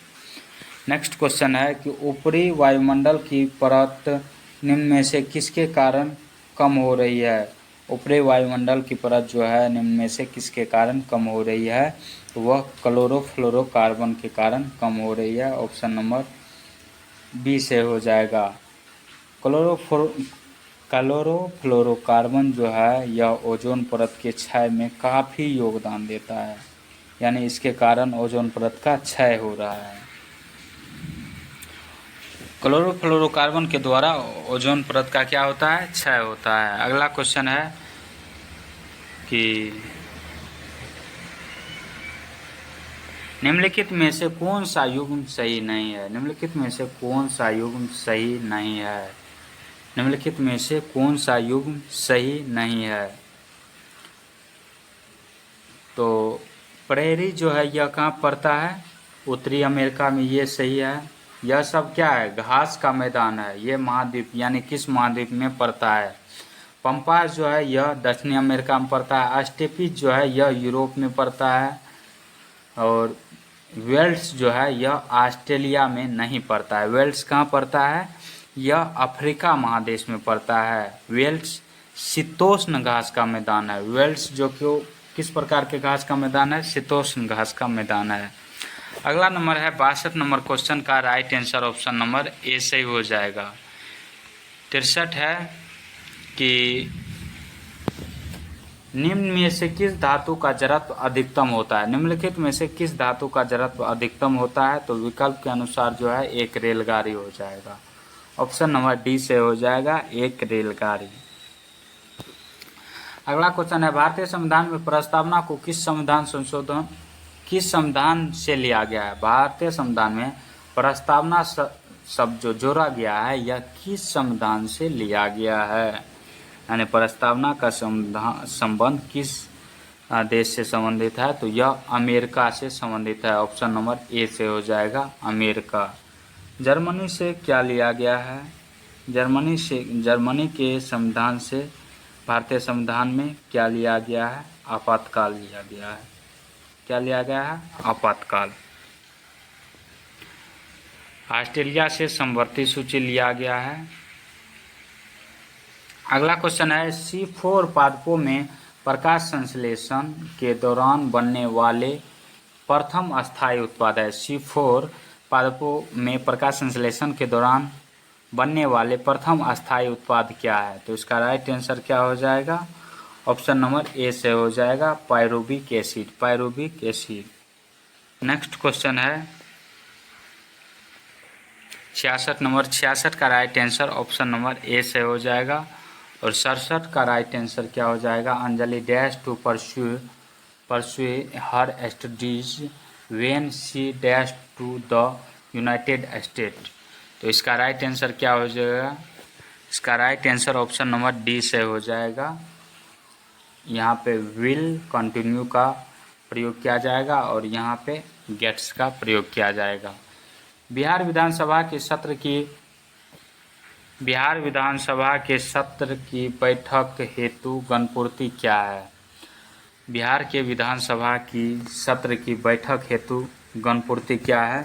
नेक्स्ट क्वेश्चन है कि ऊपरी वायुमंडल की परत निम्न में से किसके कारण कम हो रही है? ऊपरी वायुमंडल की परत जो है निम्न में से किसके कारण कम हो रही है? तो वह क्लोरोफ्लोरोकार्बन के कारण कम हो रही है। ऑप्शन नंबर बी से हो जाएगा। क्लोरोफ्लोरोकार्बन जो है यह ओजोन परत के क्षय में काफ़ी योगदान देता है, यानी इसके कारण ओजोन परत का क्षय हो रहा है। क्लोरोफ्लोरोकार्बन के द्वारा ओजोन परत का क्या होता है? क्षय होता है। अगला क्वेश्चन है कि निम्नलिखित में से कौन सा युग्म सही नहीं है? निम्नलिखित में से कौन सा युग्म सही नहीं है? निम्नलिखित में से कौन सा युग्म सही नहीं है? तो प्रेरी जो है यह कहाँ पड़ता है? उत्तरी अमेरिका में, ये सही है। यह सब क्या है? घास का मैदान है। ये महाद्वीप यानी किस महाद्वीप में पड़ता है? पंपास जो है यह दक्षिणी अमेरिका में पड़ता है। स्टेपिस जो है यह यूरोप में पड़ता है। और वेल्स जो है यह ऑस्ट्रेलिया में नहीं पड़ता है। वेल्स कहाँ पड़ता है? यह अफ्रीका महादेश में पड़ता है। वेल्स शीतोष्ण घास का मैदान है। वेल्स जो कि किस प्रकार के घास का मैदान है? शीतोष्ण घास का मैदान है। अगला नंबर है 62 नंबर क्वेश्चन का राइट आंसर ऑप्शन नंबर ए सही हो जाएगा। 63 है कि निम्न में से किस धातु का जड़त्व अधिकतम होता है? निम्नलिखित में से किस धातु का जड़त्व अधिकतम होता है? तो विकल्प के अनुसार जो है एक रेलगाड़ी हो जाएगा। ऑप्शन नंबर डी से हो जाएगा एक रेलगाड़ी। अगला क्वेश्चन है भारतीय संविधान में प्रस्तावना को किस संविधान से लिया गया है? भारतीय संविधान में प्रस्तावना शब्द जो जोड़ा गया है यह किस संविधान से लिया गया है? यानी प्रस्तावना का संबंध किस देश से संबंधित है? तो यह अमेरिका से संबंधित है। ऑप्शन नंबर ए से हो जाएगा अमेरिका। जर्मनी से क्या लिया गया है? जर्मनी के संविधान से भारतीय संविधान में क्या लिया गया है? आपातकाल लिया गया है। क्या लिया गया है? आपातकाल। ऑस्ट्रेलिया से समवर्ती सूची लिया गया है। अगला क्वेश्चन है C4 पादपों में प्रकाश संश्लेषण के दौरान बनने वाले प्रथम अस्थायी उत्पाद है। C4 पादपों में प्रकाश संश्लेषण के दौरान बनने वाले प्रथम अस्थायी उत्पाद क्या है? तो इसका राइट आंसर क्या हो जाएगा? ऑप्शन नंबर ए से हो जाएगा pyruvic acid. Pyruvic acid. Next question है 66 नंबर। 66 का right answer option number A से हो जाएगा। और 67 का राइट आंसर क्या हो जाएगा? Anjali dash to pursue her studies when she dash to the United State. तो इसका राइट आंसर क्या हो जाएगा? इसका right answer option number D से हो जाएगा। यहाँ पे विल कंटिन्यू का प्रयोग किया जाएगा और यहाँ पे गेट्स का प्रयोग किया जाएगा। बिहार विधानसभा के सत्र की बैठक हेतु गणपूर्ति क्या है? बिहार के विधानसभा की सत्र की बैठक हेतु गणपूर्ति क्या है?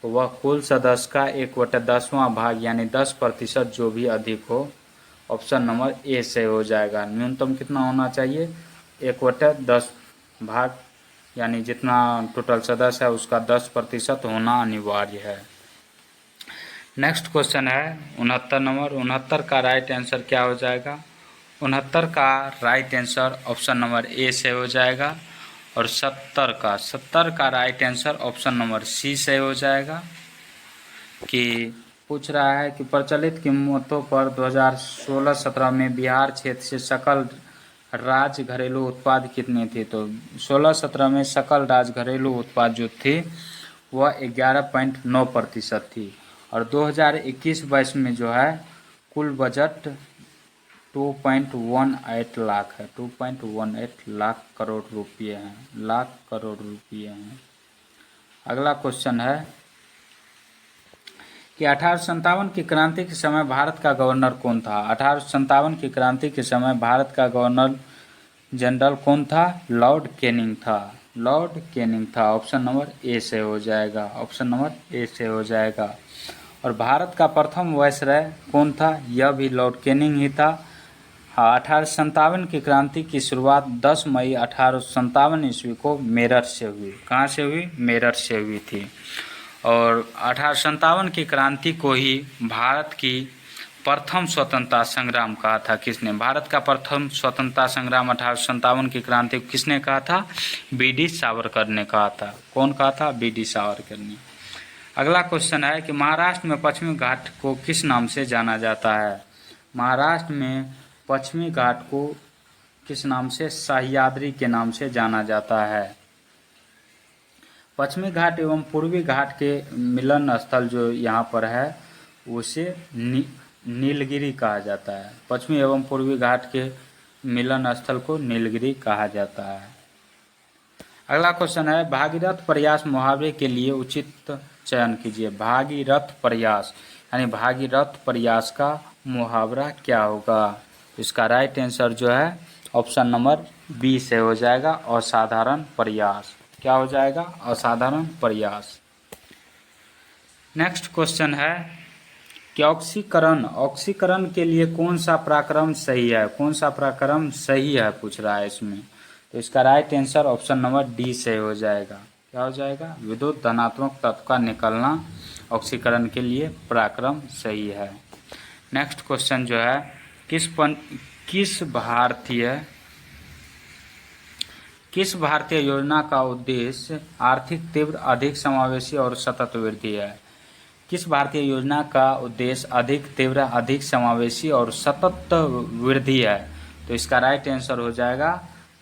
तो वह कुल सदस्य का 1/10वां भाग यानी 10% जो भी अधिक हो। ऑप्शन नंबर ए से हो जाएगा। न्यूनतम कितना होना चाहिए? 1/10 भाग यानी जितना टोटल सदस्य है उसका 10% होना अनिवार्य है। नेक्स्ट क्वेश्चन है 69 नंबर। 69 का राइट आंसर क्या हो जाएगा? 69 का right answer option number A से हो जाएगा। और 70 का right answer option number C से हो जाएगा। कि पूछ रहा है कि प्रचलित कीमतों पर 2016-17 में बिहार क्षेत्र से सकल राज्य घरेलू उत्पाद कितने थे? तो 16-17 में सकल राज्य घरेलू उत्पाद जो थे वह 11.9% थी। और 2021-22 में जो है कुल बजट 2.18 लाख है। 2.18 लाख करोड़ रुपये हैं। अगला क्वेश्चन है कि 1857 की क्रांति के समय भारत का गवर्नर कौन था? 1857 की क्रांति के समय भारत का गवर्नर जनरल कौन था? लॉर्ड कैनिंग था। लॉर्ड कैनिंग था। ऑप्शन नंबर ए से हो जाएगा। ऑप्शन नंबर ए से हो जाएगा। और भारत का प्रथम वायसराय कौन था? यह भी लॉर्ड कैनिंग ही था। 1857 की क्रांति की शुरुआत 10 मई 1857 ईस्वी को मेरठ से हुई। कहाँ से हुई? मेरठ से हुई थी। और 1857 की क्रांति को ही भारत की प्रथम स्वतंत्रता संग्राम कहा था। किसने? भारत का प्रथम स्वतंत्रता संग्राम 1857 की क्रांति को किसने कहा था? बी.डी. सावरकर ने कहा था। कौन कहा था? बी.डी. सावरकर ने। अगला क्वेश्चन है कि महाराष्ट्र में पश्चिमी घाट को किस नाम से जाना जाता है? महाराष्ट्र में पश्चिमी घाट को किस नाम से? सह्याद्री के नाम से जाना जाता है। पश्चिमी घाट एवं पूर्वी घाट के मिलन स्थल जो यहाँ पर है उसे नीलगिरी कहा जाता है। पश्चिमी एवं पूर्वी घाट के मिलन स्थल को नीलगिरी कहा जाता है। अगला क्वेश्चन है भागीरथ प्रयास मुहावरे के लिए उचित चयन कीजिए। भागीरथ प्रयास यानी भागीरथ प्रयास का मुहावरा क्या होगा? इसका राइट आंसर जो है ऑप्शन नंबर बी से हो जाएगा, असाधारण प्रयास। क्या हो जाएगा? असाधारण प्रयास। नेक्स्ट क्वेश्चन है कि ऑक्सीकरण के लिए कौन सा प्रक्रम सही है? कौन सा प्रक्रम सही है पूछ रहा है इसमें। तो इसका right answer option number D से हो जाएगा। क्या हो जाएगा? विद्युत धनात्मक तत्व का निकलना ऑक्सीकरण के लिए प्रक्रम सही है। नेक्स्ट क्वेश्चन जो है किस भारतीय योजना का उद्देश्य आर्थिक तीव्र, अधिक समावेशी और सतत वृद्धि है? किस भारतीय योजना का उद्देश्य अधिक तीव्र, अधिक समावेशी और सतत वृद्धि है? तो इसका राइट आंसर हो जाएगा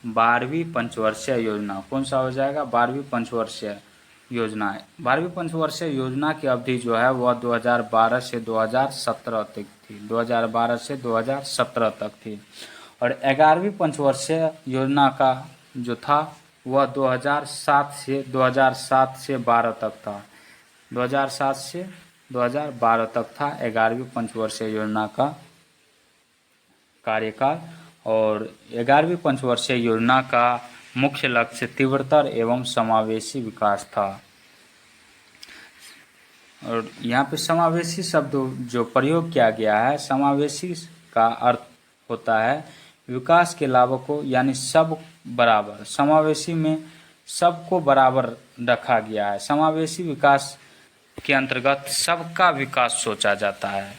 12वीं पंचवर्षीय योजना। कौन सा हो जाएगा? 12वीं पंचवर्षीय योजना। 12वीं पंचवर्षीय योजना की अवधि जो है वह 2012 से 2017 तक थी। 2012 से 2017 तक थी। और 11वीं पंचवर्षीय योजना का जो था वह 2007 से 12 तक था। 2007 से 2012 तक था 11वीं पंचवर्षीय योजना का कार्यकाल। और 11वीं पंचवर्षीय योजना का मुख्य लक्ष्य तीव्रतर एवं समावेशी विकास था। और यहाँ पे समावेशी शब्द जो प्रयोग किया गया है, समावेशी का अर्थ होता है विकास के लाभों को यानी सब बराबर। समावेशी में सबको बराबर रखा गया है। समावेशी विकास के अंतर्गत सबका विकास सोचा जाता है।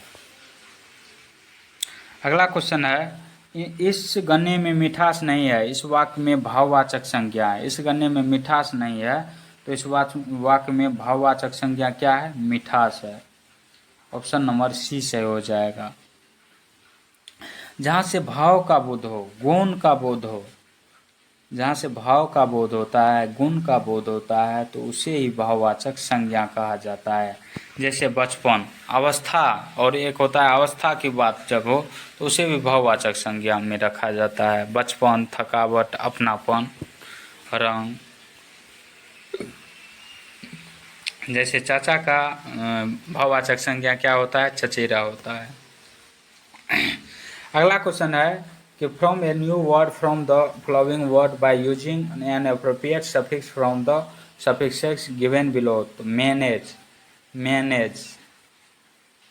अगला क्वेश्चन है इस गन्ने में मिठास नहीं है, इस वाक्य में भाववाचक संज्ञा है। इस गन्ने में मिठास नहीं है तो इस वाक्य में भाववाचक संज्ञा क्या है? मिठास है। ऑप्शन नंबर सी से हो जाएगा। जहाँ से भाव का बोध हो, गुण का बोध हो, जहाँ से भाव का बोध होता है, गुण का बोध होता है तो उसे ही भाववाचक संज्ञा कहा जाता है। जैसे बचपन, अवस्था, और एक होता है अवस्था की बात जब हो तो उसे भी भाववाचक संज्ञा में रखा जाता है। बचपन, थकावट, अपनापन, रंग। जैसे चाचा का भाववाचक संज्ञा क्या होता है? चचेरा होता है। अगला क्वेश्चन है कि from a new word from the following word by using an appropriate suffix from the suffixes given below. तो मैनेज।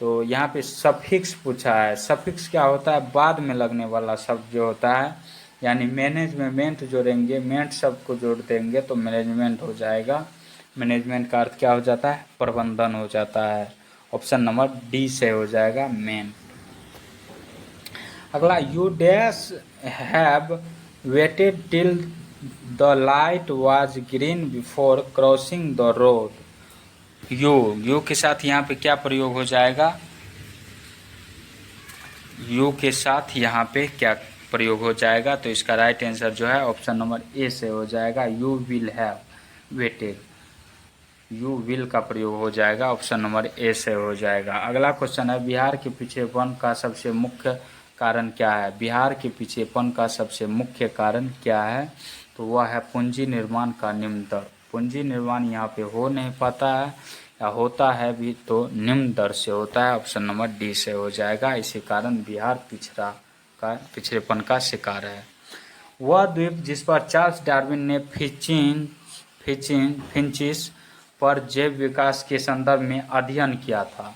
तो यहाँ पे सफिक्स पूछा है। सफिक्स क्या होता है? बाद में लगने वाला शब्द जो होता है, यानी मैनेज में मेंट जोड़ेंगे, मेंट शब्द को जोड़ देंगे तो मैनेजमेंट हो जाएगा। मैनेजमेंट का अर्थ क्या हो जाता है? प्रबंधन हो जाता है। ऑप्शन नंबर डी से हो जाएगा मेन। अगला you dash have waited till the light was green before crossing the road. You के साथ यहाँ पे क्या प्रयोग हो जाएगा? यू के साथ यहाँ पे क्या प्रयोग हो जाएगा? तो इसका राइट आंसर जो है ऑप्शन नंबर ए से हो जाएगा। You will have waited, you will का प्रयोग हो जाएगा। ऑप्शन नंबर ए से हो जाएगा। अगला क्वेश्चन है बिहार के पीछेपन का सबसे मुख्य कारण क्या है? बिहार के पीछेपन का सबसे मुख्य कारण क्या है? तो वह है पूंजी निर्माण का निम्न दर। पूंजी निर्माण यहाँ पे हो नहीं पाता है, या होता है भी तो निम्न दर से होता है। ऑप्शन नंबर डी से हो जाएगा। इसी कारण बिहार पिछड़ेपन का शिकार है। वह द्वीप जिस पर चार्ल्स डार्विन ने फिंचिस पर जैव विकास के संदर्भ में अध्ययन किया था,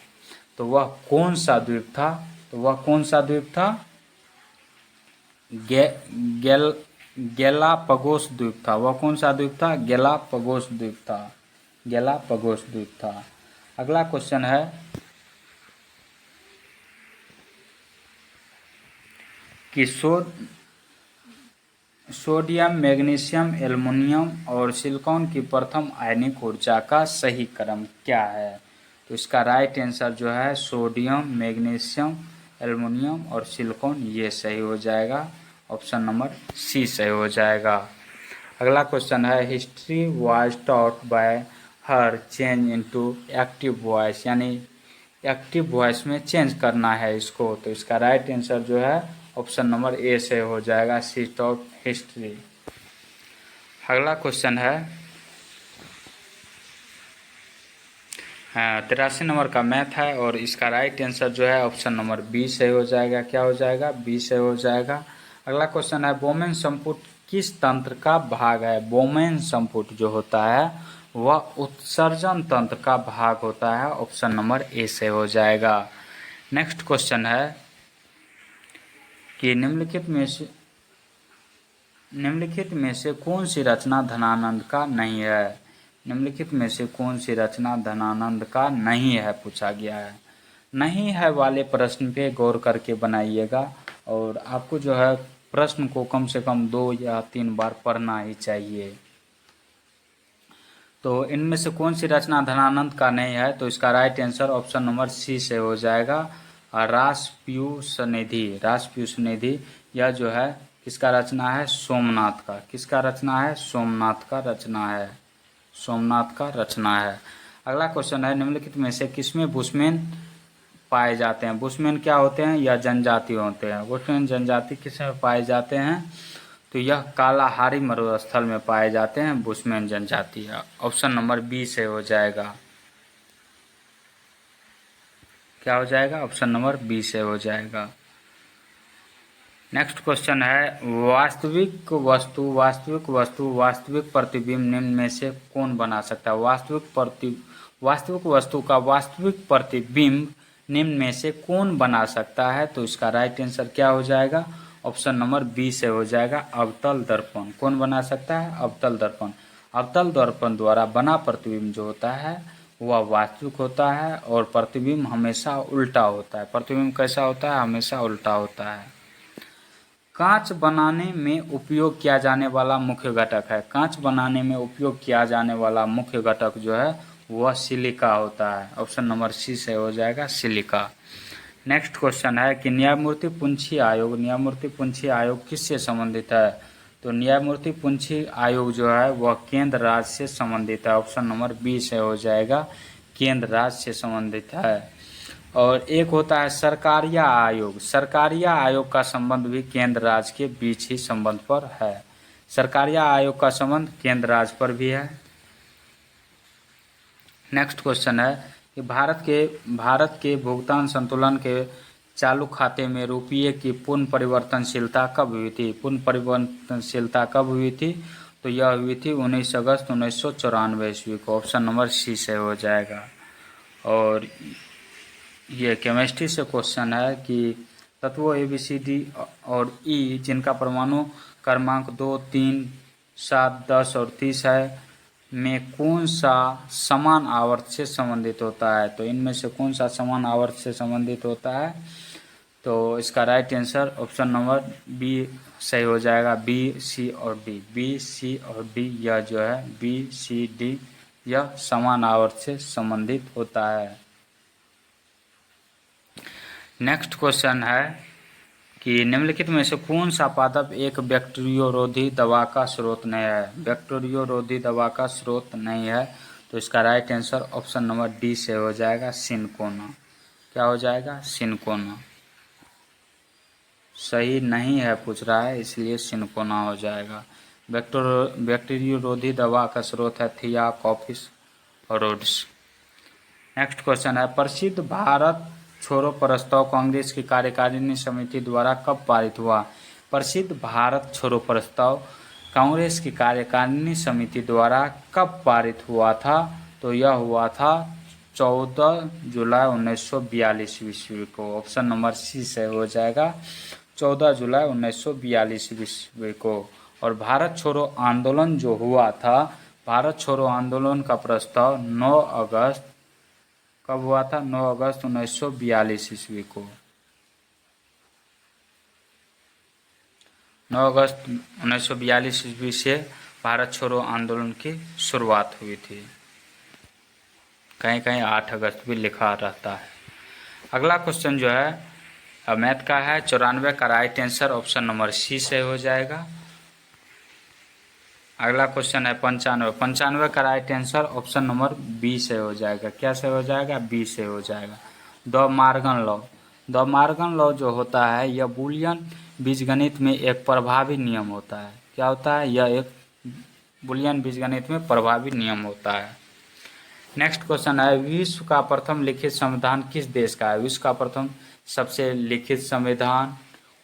तो वह कौन सा द्वीप था? तो वह कौन सा द्वीप था? गैलापागोस द्वीप था। वह कौन सा द्वीप था? गैलापागोस द्वीप था। गैलापागोस द्वीप था। अगला क्वेश्चन है कि सोडियम, मैग्नीशियम, एल्युमिनियम और सिलिकॉन की प्रथम आयनिक ऊर्जा का सही क्रम क्या है? तो इसका राइट आंसर जो है सोडियम, मैग्नीशियम, एल्युमिनियम और सिलिकॉन, ये सही हो जाएगा। ऑप्शन नंबर सी सही हो जाएगा। अगला क्वेश्चन है history was taught by her change into active voice, यानी एक्टिव वॉइस में चेंज करना है इसको। तो इसका राइट आंसर जो है ऑप्शन नंबर ए से हो जाएगा, शी टॉट हिस्ट्री। अगला क्वेश्चन है 83 नंबर का मैथ है और इसका राइट आंसर जो है ऑप्शन नंबर बी से हो जाएगा। क्या हो जाएगा? बी से हो जाएगा। अगला क्वेश्चन है बोमेन संपुट किस तंत्र का भाग है? बोमेन संपुट जो होता है वह उत्सर्जन तंत्र का भाग होता है, ऑप्शन नंबर ए से हो जाएगा। नेक्स्ट क्वेश्चन है कि निम्नलिखित में से कौन सी रचना धनानंद का नहीं है? निम्नलिखित में से कौन सी रचना धनानंद का नहीं है पूछा गया है। नहीं है वाले प्रश्न पे गौर करके बनाइएगा और आपको जो है प्रश्न को कम से कम 2 या 3 बार पढ़ना ही चाहिए। तो इनमें से कौन सी रचना धनानंद का नहीं है? तो इसका right answer option number C से हो जाएगा, रासपीयूष निधि। रासपीयूष निधि यह जो है किसका रचना है? सोमनाथ का। किसका रचना है? सोमनाथ का रचना है। सोमनाथ का रचना है। अगला क्वेश्चन है निम्नलिखित में से किसमें बुशमैन पाए जाते हैं? बुशमैन क्या होते हैं? या जनजाति होते हैं। बुशमैन जनजाति किसमें पाए जाते हैं? तो यह कालाहारी मरुस्थल में पाए जाते हैं बुशमैन जनजाति। ऑप्शन नंबर बी से हो जाएगा। क्या हो जाएगा? ऑप्शन नंबर बी से हो जाएगा। नेक्स्ट क्वेश्चन है वास्तविक वास्तविक प्रतिबिंब निम्न में से कौन बना सकता है? वास्तविक वस्तु का वास्तविक प्रतिबिंब निम्न में से कौन बना सकता है? तो इसका राइट आंसर क्या हो जाएगा? ऑप्शन नंबर बी से हो जाएगा, अवतल दर्पण। कौन बना सकता है? अवतल दर्पण। अवतल दर्पण द्वारा बना प्रतिबिंब जो होता है वह वास्तविक होता है और प्रतिबिंब हमेशा उल्टा होता है। प्रतिबिंब कैसा होता है? हमेशा उल्टा होता है। कांच बनाने में उपयोग किया जाने वाला मुख्य घटक है। कांच बनाने में उपयोग किया जाने वाला मुख्य घटक जो है वह सिलिका होता है। ऑप्शन नंबर सी से हो जाएगा, सिलिका। नेक्स्ट क्वेश्चन है कि न्यायमूर्ति पुंछी आयोग किससे संबंधित है? तो न्यायमूर्ति पुंछी आयोग जो है वह केंद्र राज्य से संबंधित है। ऑप्शन नंबर बी से हो जाएगा, केंद्र राज्य से संबंधित है। और एक होता है सरकारिया आयोग। सरकारिया आयोग का संबंध भी केंद्र राज्य के बीच ही संबंध पर है। सरकारिया आयोग का संबंध केंद्र राज्य पर भी है। नेक्स्ट क्वेश्चन है कि भारत के भुगतान संतुलन के चालू खाते में रुपये की पूर्ण परिवर्तनशीलता कब हुई थी? पूर्ण परिवर्तनशीलता कब हुई थी? तो यह हुई थी 19 अगस्त 1994 ईस्वी को। ऑप्शन नंबर सी से हो जाएगा। और ये केमिस्ट्री से क्वेश्चन है कि तत्वों ABCD और E जिनका परमाणु क्रमांक 2, 3, 7, 10 और 30 है में कौन सा समान आवर्त से संबंधित होता है? तो इनमें से कौन सा समान आवर्त से संबंधित होता है? तो इसका right answer option number B सही हो जाएगा, बी, सी और डी। बी, सी और डी यह जो है बी, सी, डी यह समान आवर्त से संबंधित होता है। नेक्स्ट क्वेश्चन है कि निम्नलिखित में से कौन सा पादप एक बैक्टीरियोरोधी दवा का स्रोत नहीं है? बैक्टीरियोरोधी दवा का स्रोत नहीं है। तो इसका right answer option number D से हो जाएगा, सिनकोना। क्या हो जाएगा? सिनकोना। सही नहीं है पूछ रहा है, इसलिए सिनकोना हो जाएगा। बैक्टीरियोरोधी दवा का स्रोत है थियाकॉपिस रोड्स। नेक्स्ट क्वेश्चन है प्रसिद्ध भारत छोड़ो प्रस्ताव कांग्रेस की कार्यकारिणी समिति द्वारा कब पारित हुआ? प्रसिद्ध भारत छोड़ो प्रस्ताव कांग्रेस की कार्यकारिणी समिति द्वारा कब पारित हुआ था? तो यह हुआ था 14 जुलाई 1942 ईस्वी को। ऑप्शन नंबर सी से हो जाएगा, 14 जुलाई 1942 ईस्वी को। और भारत छोड़ो आंदोलन जो हुआ था, भारत छोड़ो आंदोलन का प्रस्ताव 9 अगस्त कब हुआ था? 9 अगस्त 1942 ईस्वी को। 9 अगस्त 1942 ईस्वी से भारत छोड़ो आंदोलन की शुरुआत हुई थी। कहीं कहीं 8 अगस्त भी लिखा रहता है। अगला क्वेश्चन जो है मैथ का है, 94 का right answer option number C से हो जाएगा। अगला क्वेश्चन है 95। 95 का right answer option number B से हो जाएगा। क्या से हो जाएगा? बी से हो जाएगा। The Morgan law. The Morgan law जो होता है यह बूलियन बीजगणित में एक प्रभावी नियम होता है। क्या होता है? यह एक बूलियन बीजगणित में प्रभावी नियम होता है। नेक्स्ट क्वेश्चन है विश्व का प्रथम लिखित संविधान किस देश का है? विश्व का प्रथम सबसे लिखित संविधान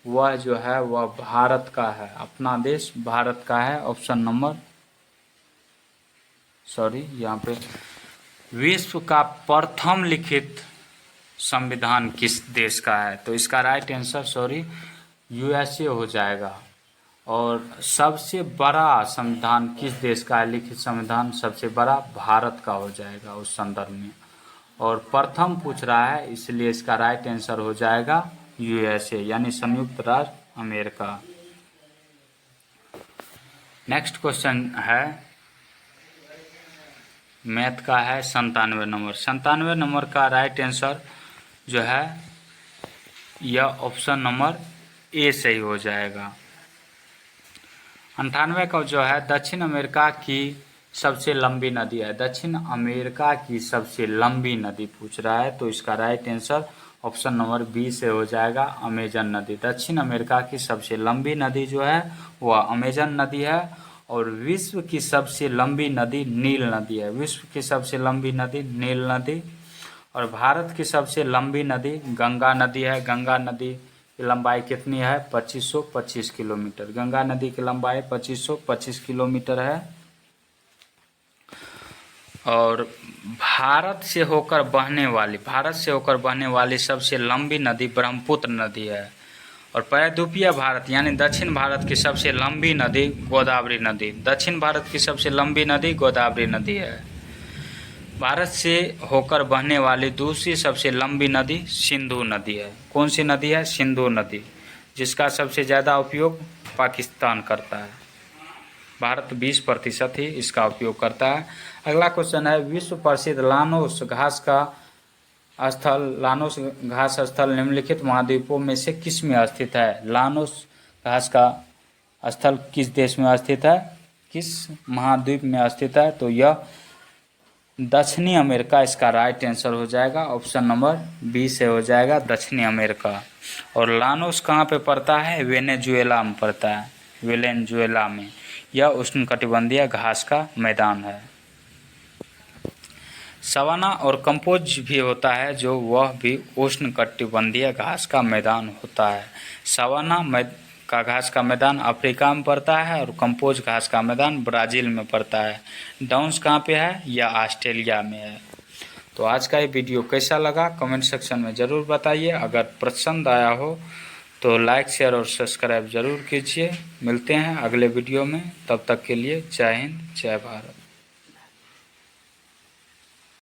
वह जो है वह भारत का है। अपना देश भारत का है। ऑप्शन नंबर यहाँ पे विश्व का प्रथम लिखित संविधान किस देश का है? तो इसका राइट आंसर यूएसए हो जाएगा। और सबसे बड़ा संविधान किस देश का है? लिखित संविधान सबसे बड़ा भारत का हो जाएगा उस संदर्भ में। और प्रथम पूछ रहा है इसलिए इसका राइट आंसर हो जाएगा यूएसए यानी संयुक्त राज्य अमेरिका। नेक्स्ट क्वेश्चन है मैथ का है 97 नंबर। 97 नंबर का राइट आंसर जो है यह ऑप्शन नंबर ए सही हो जाएगा। 98 का जो है दक्षिण अमेरिका की सबसे लंबी नदी है। दक्षिण अमेरिका की सबसे लंबी नदी पूछ रहा है तो इसका right answer option number B से हो जाएगा अमेजन नदी। दक्षिण अमेरिका की सबसे लंबी नदी जो है वह अमेजन नदी है। और विश्व की सबसे लंबी नदी नील नदी है। विश्व की सबसे लंबी नदी नील नदी। और भारत की सबसे लंबी नदी गंगा नदी है। गंगा नदी की लंबाई कितनी है? 2525 किलोमीटर। गंगा नदी की लंबाई 2525 किलोमीटर है। और भारत से होकर बहने वाली सबसे लंबी नदी ब्रह्मपुत्र नदी है। और प्रायद्वीपीय भारत यानी दक्षिण भारत की सबसे लंबी नदी गोदावरी नदी। दक्षिण भारत की सबसे लंबी नदी गोदावरी नदी है। भारत से होकर बहने वाली दूसरी सबसे लंबी नदी सिंधु नदी है। कौन सी नदी है? सिंधु नदी, जिसका सबसे ज़्यादा उपयोग पाकिस्तान करता है। भारत 20% ही इसका उपयोग करता है। अगला क्वेश्चन है विश्व प्रसिद्ध लानोस घास स्थल निम्नलिखित महाद्वीपों में से किस में स्थित है? लानोस घास का स्थल किस देश में स्थित है? किस महाद्वीप में स्थित है? तो यह दक्षिणी अमेरिका इसका राइट आंसर हो जाएगा। ऑप्शन नंबर बी से हो जाएगा दक्षिणी अमेरिका। और लानोस कहाँ पे पड़ता है? वेनेजुएला में पड़ता है। वेनेजुएला में। यह उष्णकटिबंधीय घास का मैदान है। सवाना और कंपोज भी होता है जो वह भी उष्णकटिबंधीय घास का मैदान होता है। सवाना का घास का मैदान अफ्रीका में पड़ता है और कंपोज घास का मैदान ब्राज़ील में पड़ता है। डाउन्स कहाँ पे है? यह ऑस्ट्रेलिया में है। तो आज का ये वीडियो कैसा लगा कमेंट सेक्शन में ज़रूर बताइए। अगर पसंद आया हो तो लाइक शेयर और सब्सक्राइब ज़रूर कीजिए। मिलते हैं अगले वीडियो में, तब तक के लिए जय हिंद जय भारत।